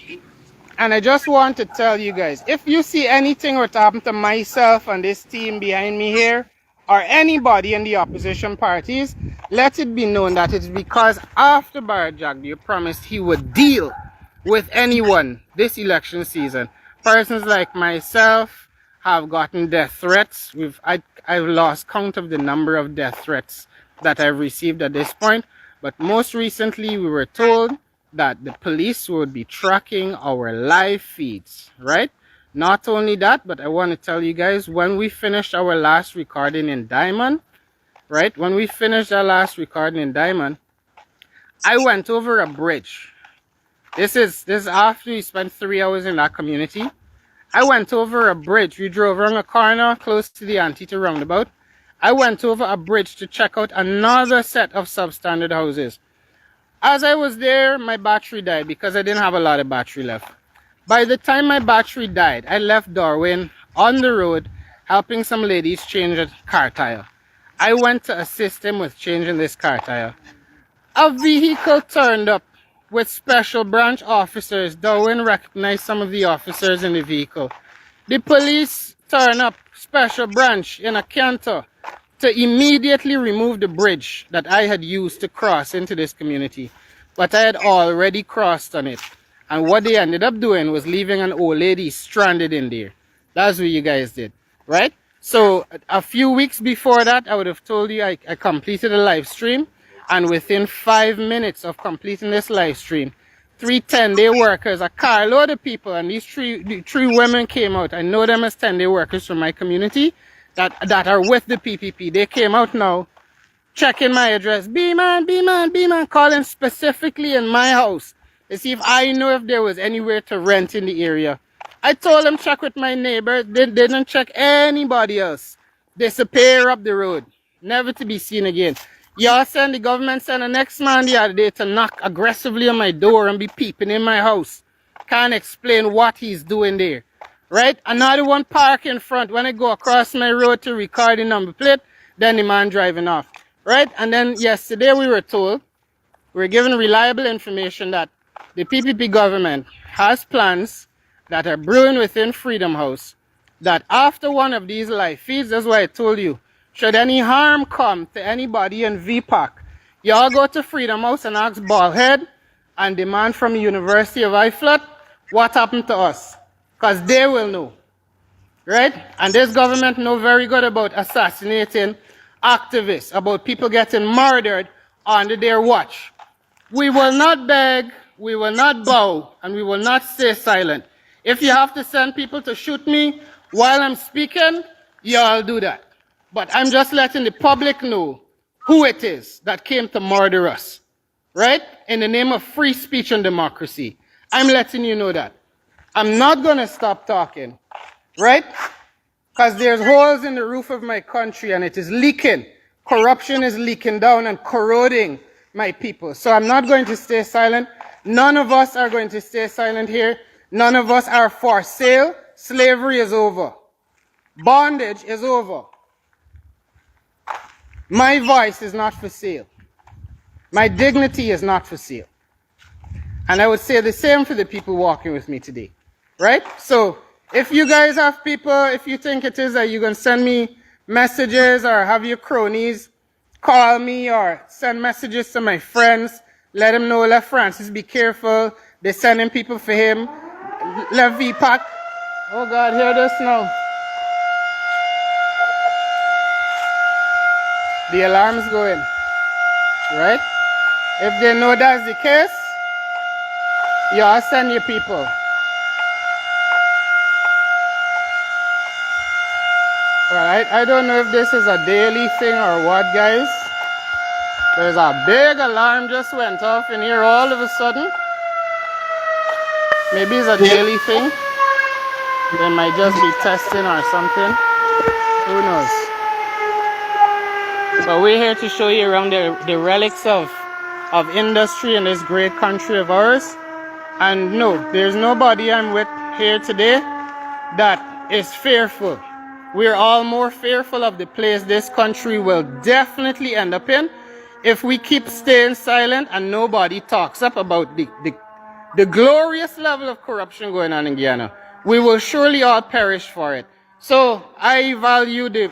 And I just want to tell you guys, if you see anything were to happen to myself and this team behind me here, or anybody in the opposition parties, let it be known that it's because after Bharrat Jagdeo promised he would deal with anyone this election season. Persons like myself have gotten death threats. I've lost count of the number of death threats that I've received at this point. But most recently, we were told that the police would be tracking our live feeds, right? Not only that, but I want to tell you guys, when we finished our last recording in Diamond, right? When we finished our last recording in Diamond, I went over a bridge. This is after we spent 3 hours in that community. I went over a bridge. We drove around a corner close to the Antietam roundabout. I went over a bridge to check out another set of substandard houses. As I was there, my battery died because I didn't have a lot of battery left. By the time my battery died, I left Darwin on the road helping some ladies change a car tire. I went to assist him with changing this car tire. A vehicle turned up with special branch officers. Darwin recognized some of the officers in the vehicle. The police turned up, special branch in a canter, to immediately remove the bridge that I had used to cross into this community. But I had already crossed on it. And what they ended up doing was leaving an old lady stranded in there. That's what you guys did, right? So a few weeks before that, I would have told you I completed a live stream. And within 5 minutes of completing this live stream, 3 10-day workers, a carload of people, and these three women came out. I know them as 10-day workers from my community that are with the PPP. They came out now, checking my address. B-man, calling specifically in my house to see if I know if there was anywhere to rent in the area. I told them check with my neighbors. They didn't check anybody else. Disappear up the road, never to be seen again. Y'all send the government sent the next man the other day to knock aggressively on my door and be peeping in my house. Can't explain what he's doing there. Right? Another one park in front. When I go across my road to record the number plate, then the man driving off. Right? And then yesterday we were told, we were given reliable information that the PPP government has plans that are brewing within Freedom House, that after one of these live feeds, that's why I told you, should any harm come to anybody in VPAC, y'all go to Freedom House and ask Ballhead and demand from the University of IFLAT what happened to us. Because they will know. Right? And this government know very good about assassinating activists, about people getting murdered under their watch. We will not beg, we will not bow, and we will not stay silent. If you have to send people to shoot me while I'm speaking, y'all do that. But I'm just letting the public know who it is that came to murder us, right? In the name of free speech and democracy. I'm letting you know that. I'm not going to stop talking, right? Because there's holes in the roof of my country and it is leaking. Corruption is leaking down and corroding my people. So I'm not going to stay silent. None of us are going to stay silent here. None of us are for sale. Slavery is over. Bondage is over. My voice is not for sale. My dignity is not for sale. And I would say the same for the people walking with me today. Right? So if you guys have people, if you think it is that you're going to send me messages or have your cronies call me or send messages to my friends, let them know, let Francis be careful. They're sending people for him. Let VPAC. Oh God, hear this now. The alarm's going, right? If they know that's the case, y'all send your people. Alright, I don't know if this is a daily thing or what, guys. There's a big alarm just went off in here all of a sudden. Maybe it's a daily thing. They might just be testing or something. Who knows? But we're here to show you around the relics of industry in this great country of ours. And no, there's nobody I'm with here today that is fearful. We're all more fearful of the place this country will definitely end up in if we keep staying silent and nobody talks up about the glorious level of corruption going on in Guyana. We will surely all perish for it. So I value the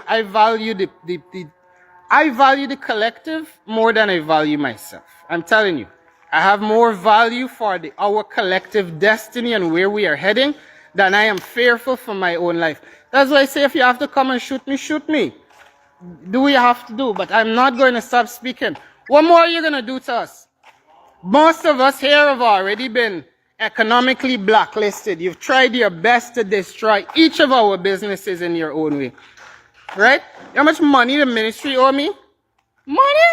collective more than I value myself. I'm telling you, I have more value for our collective destiny and where we are heading than I am fearful for my own life. That's why I say if you have to come and shoot me, shoot me. Do what you have to do, but I'm not going to stop speaking. What more are you going to do to us? Most of us here have already been economically blacklisted. You've tried your best to destroy each of our businesses in your own way. Right? How much money the ministry owe me? Money?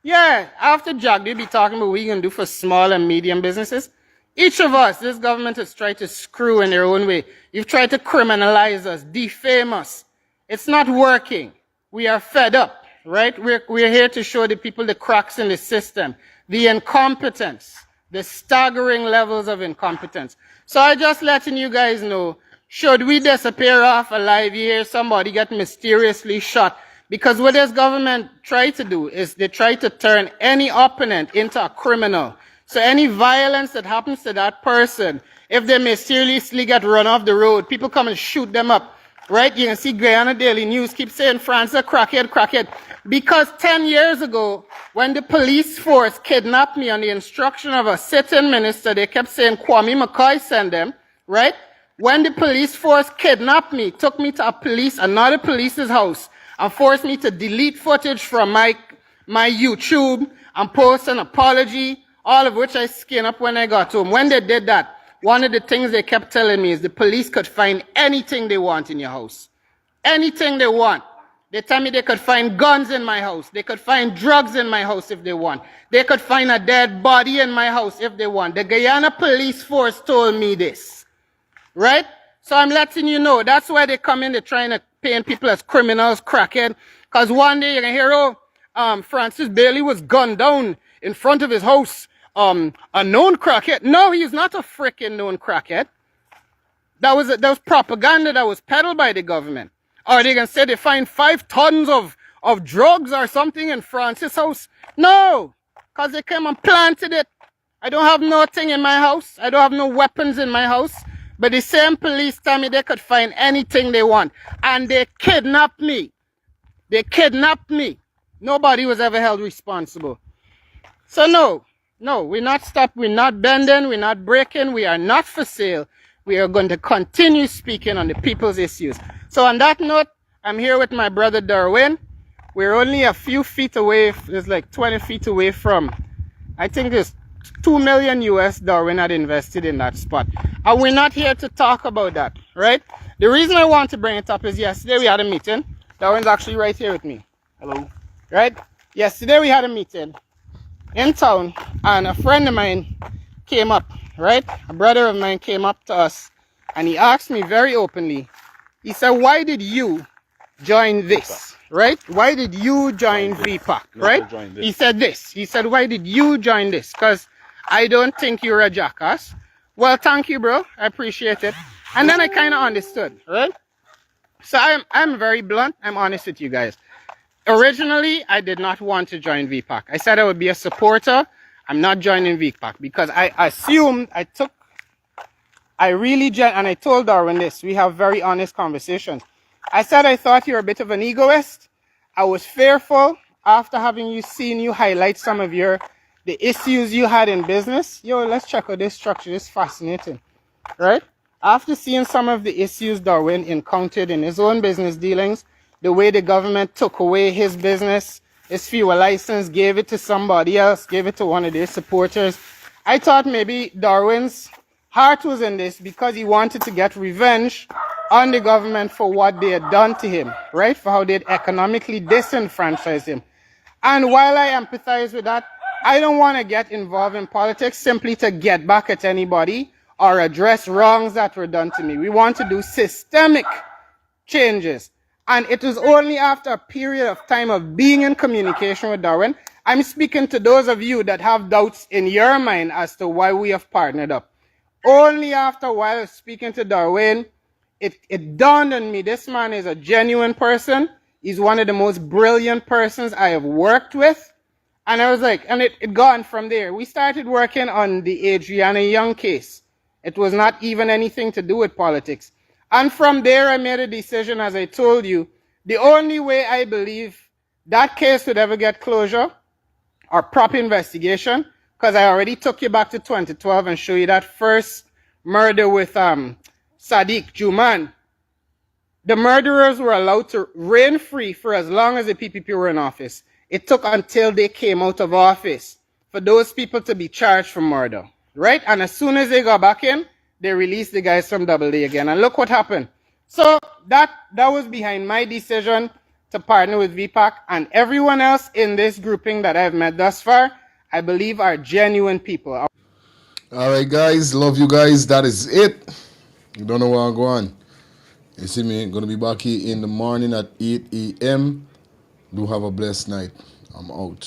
Yeah, after Jagdeo be talking about what we can do for small and medium businesses. Each of us, this government has tried to screw in their own way. You've tried to criminalize us, defame us. It's not working. We are fed up, right? We're here to show the people the cracks in the system, the incompetence, the staggering levels of incompetence. So I just letting you guys know, should we disappear off alive, you hear somebody get mysteriously shot. Because what this government try to do is they try to turn any opponent into a criminal. So any violence that happens to that person, if they mysteriously get run off the road, people come and shoot them up. Right? You can see Guyana Daily News keep saying France a crackhead, crackhead. Because 10 years ago, when the police force kidnapped me on the instruction of a sitting minister, they kept saying Kwame McCoy sent them, right? When the police force kidnapped me, took me to another police's house, and forced me to delete footage from my YouTube and post an apology, all of which I skinned up when I got home. When they did that, one of the things they kept telling me is the police could find anything they want in your house. Anything they want. They tell me they could find guns in my house. They could find drugs in my house if they want. They could find a dead body in my house if they want. The Guyana police force told me this. Right? So I'm letting you know, that's why they come in, they're trying to paint people as criminals, crackhead. Because one day you can hear, Francis Bailey was gunned down in front of his house. A known crackhead. No, he's not a freaking known crackhead. That was propaganda that was peddled by the government. Or they can say they find 5 tons of drugs or something in Francis' house. No, because they came and planted it. I don't have nothing in my house. I don't have no weapons in my house. But the same police tell me they could find anything they want. And they kidnapped me. They kidnapped me. Nobody was ever held responsible. So no, we're not stopped, we're not bending, we're not breaking, we are not for sale. We are going to continue speaking on the people's issues. So on that note, I'm here with my brother Darwin. We're only a few feet away, it's like 20 feet away from, I think there's $2 million US Darwin had invested in that spot. And we're not here to talk about that, right? The reason I want to bring it up is yesterday we had a meeting. Darwin's actually right here with me. Hello. Right? Yesterday we had a meeting in town, and a friend of mine came up, right? A brother of mine came up to us, and he asked me very openly, he said, why did you join this, right? Why did you join VPAC, right? He said this. He said, why did you join this? Because I don't think you're a jackass. Well, thank you, bro. I appreciate it. And then I kind of understood, right? So I'm very blunt. I'm honest with you guys. Originally, I did not want to join VPAC. I said I would be a supporter. I'm not joining VPAC because I assumed and I told Darwin this. We have very honest conversations. I said I thought you're a bit of an egoist. I was fearful after having seen you highlight some of the issues you had in business. Yo, let's check out this structure. It's fascinating, right? After seeing some of the issues Darwin encountered in his own business dealings, the way the government took away his business, his fuel license, gave it to somebody else, gave it to one of their supporters. I thought maybe Darwin's heart was in this because he wanted to get revenge on the government for what they had done to him, right? For how they had economically disenfranchised him. And while I empathize with that, I don't want to get involved in politics simply to get back at anybody or address wrongs that were done to me. We want to do systemic changes. And it was only after a period of time of being in communication with Darwin, I'm speaking to those of you that have doubts in your mind as to why we have partnered up. Only after a while of speaking to Darwin, it dawned on me, this man is a genuine person. He's one of the most brilliant persons I have worked with. And I was like, and it gone from there. We started working on the Adrainna Young case. It was not even anything to do with politics. And from there, I made a decision, as I told you, the only way I believe that case would ever get closure or proper investigation, because I already took you back to 2012 and show you that first murder with Sadiq, Juman, the murderers were allowed to reign free for as long as the PPP were in office. It took until they came out of office for those people to be charged for murder, right? And as soon as they got back in, they released the guys from Double D again. And look what happened. So that was behind my decision to partner with VPAC, and everyone else in this grouping that I've met thus far, I believe are genuine people. All right, guys. Love you guys. That is it. You don't know where I'm going. You see me? Gonna be back here in the morning at 8 a.m. Do have a blessed night. I'm out.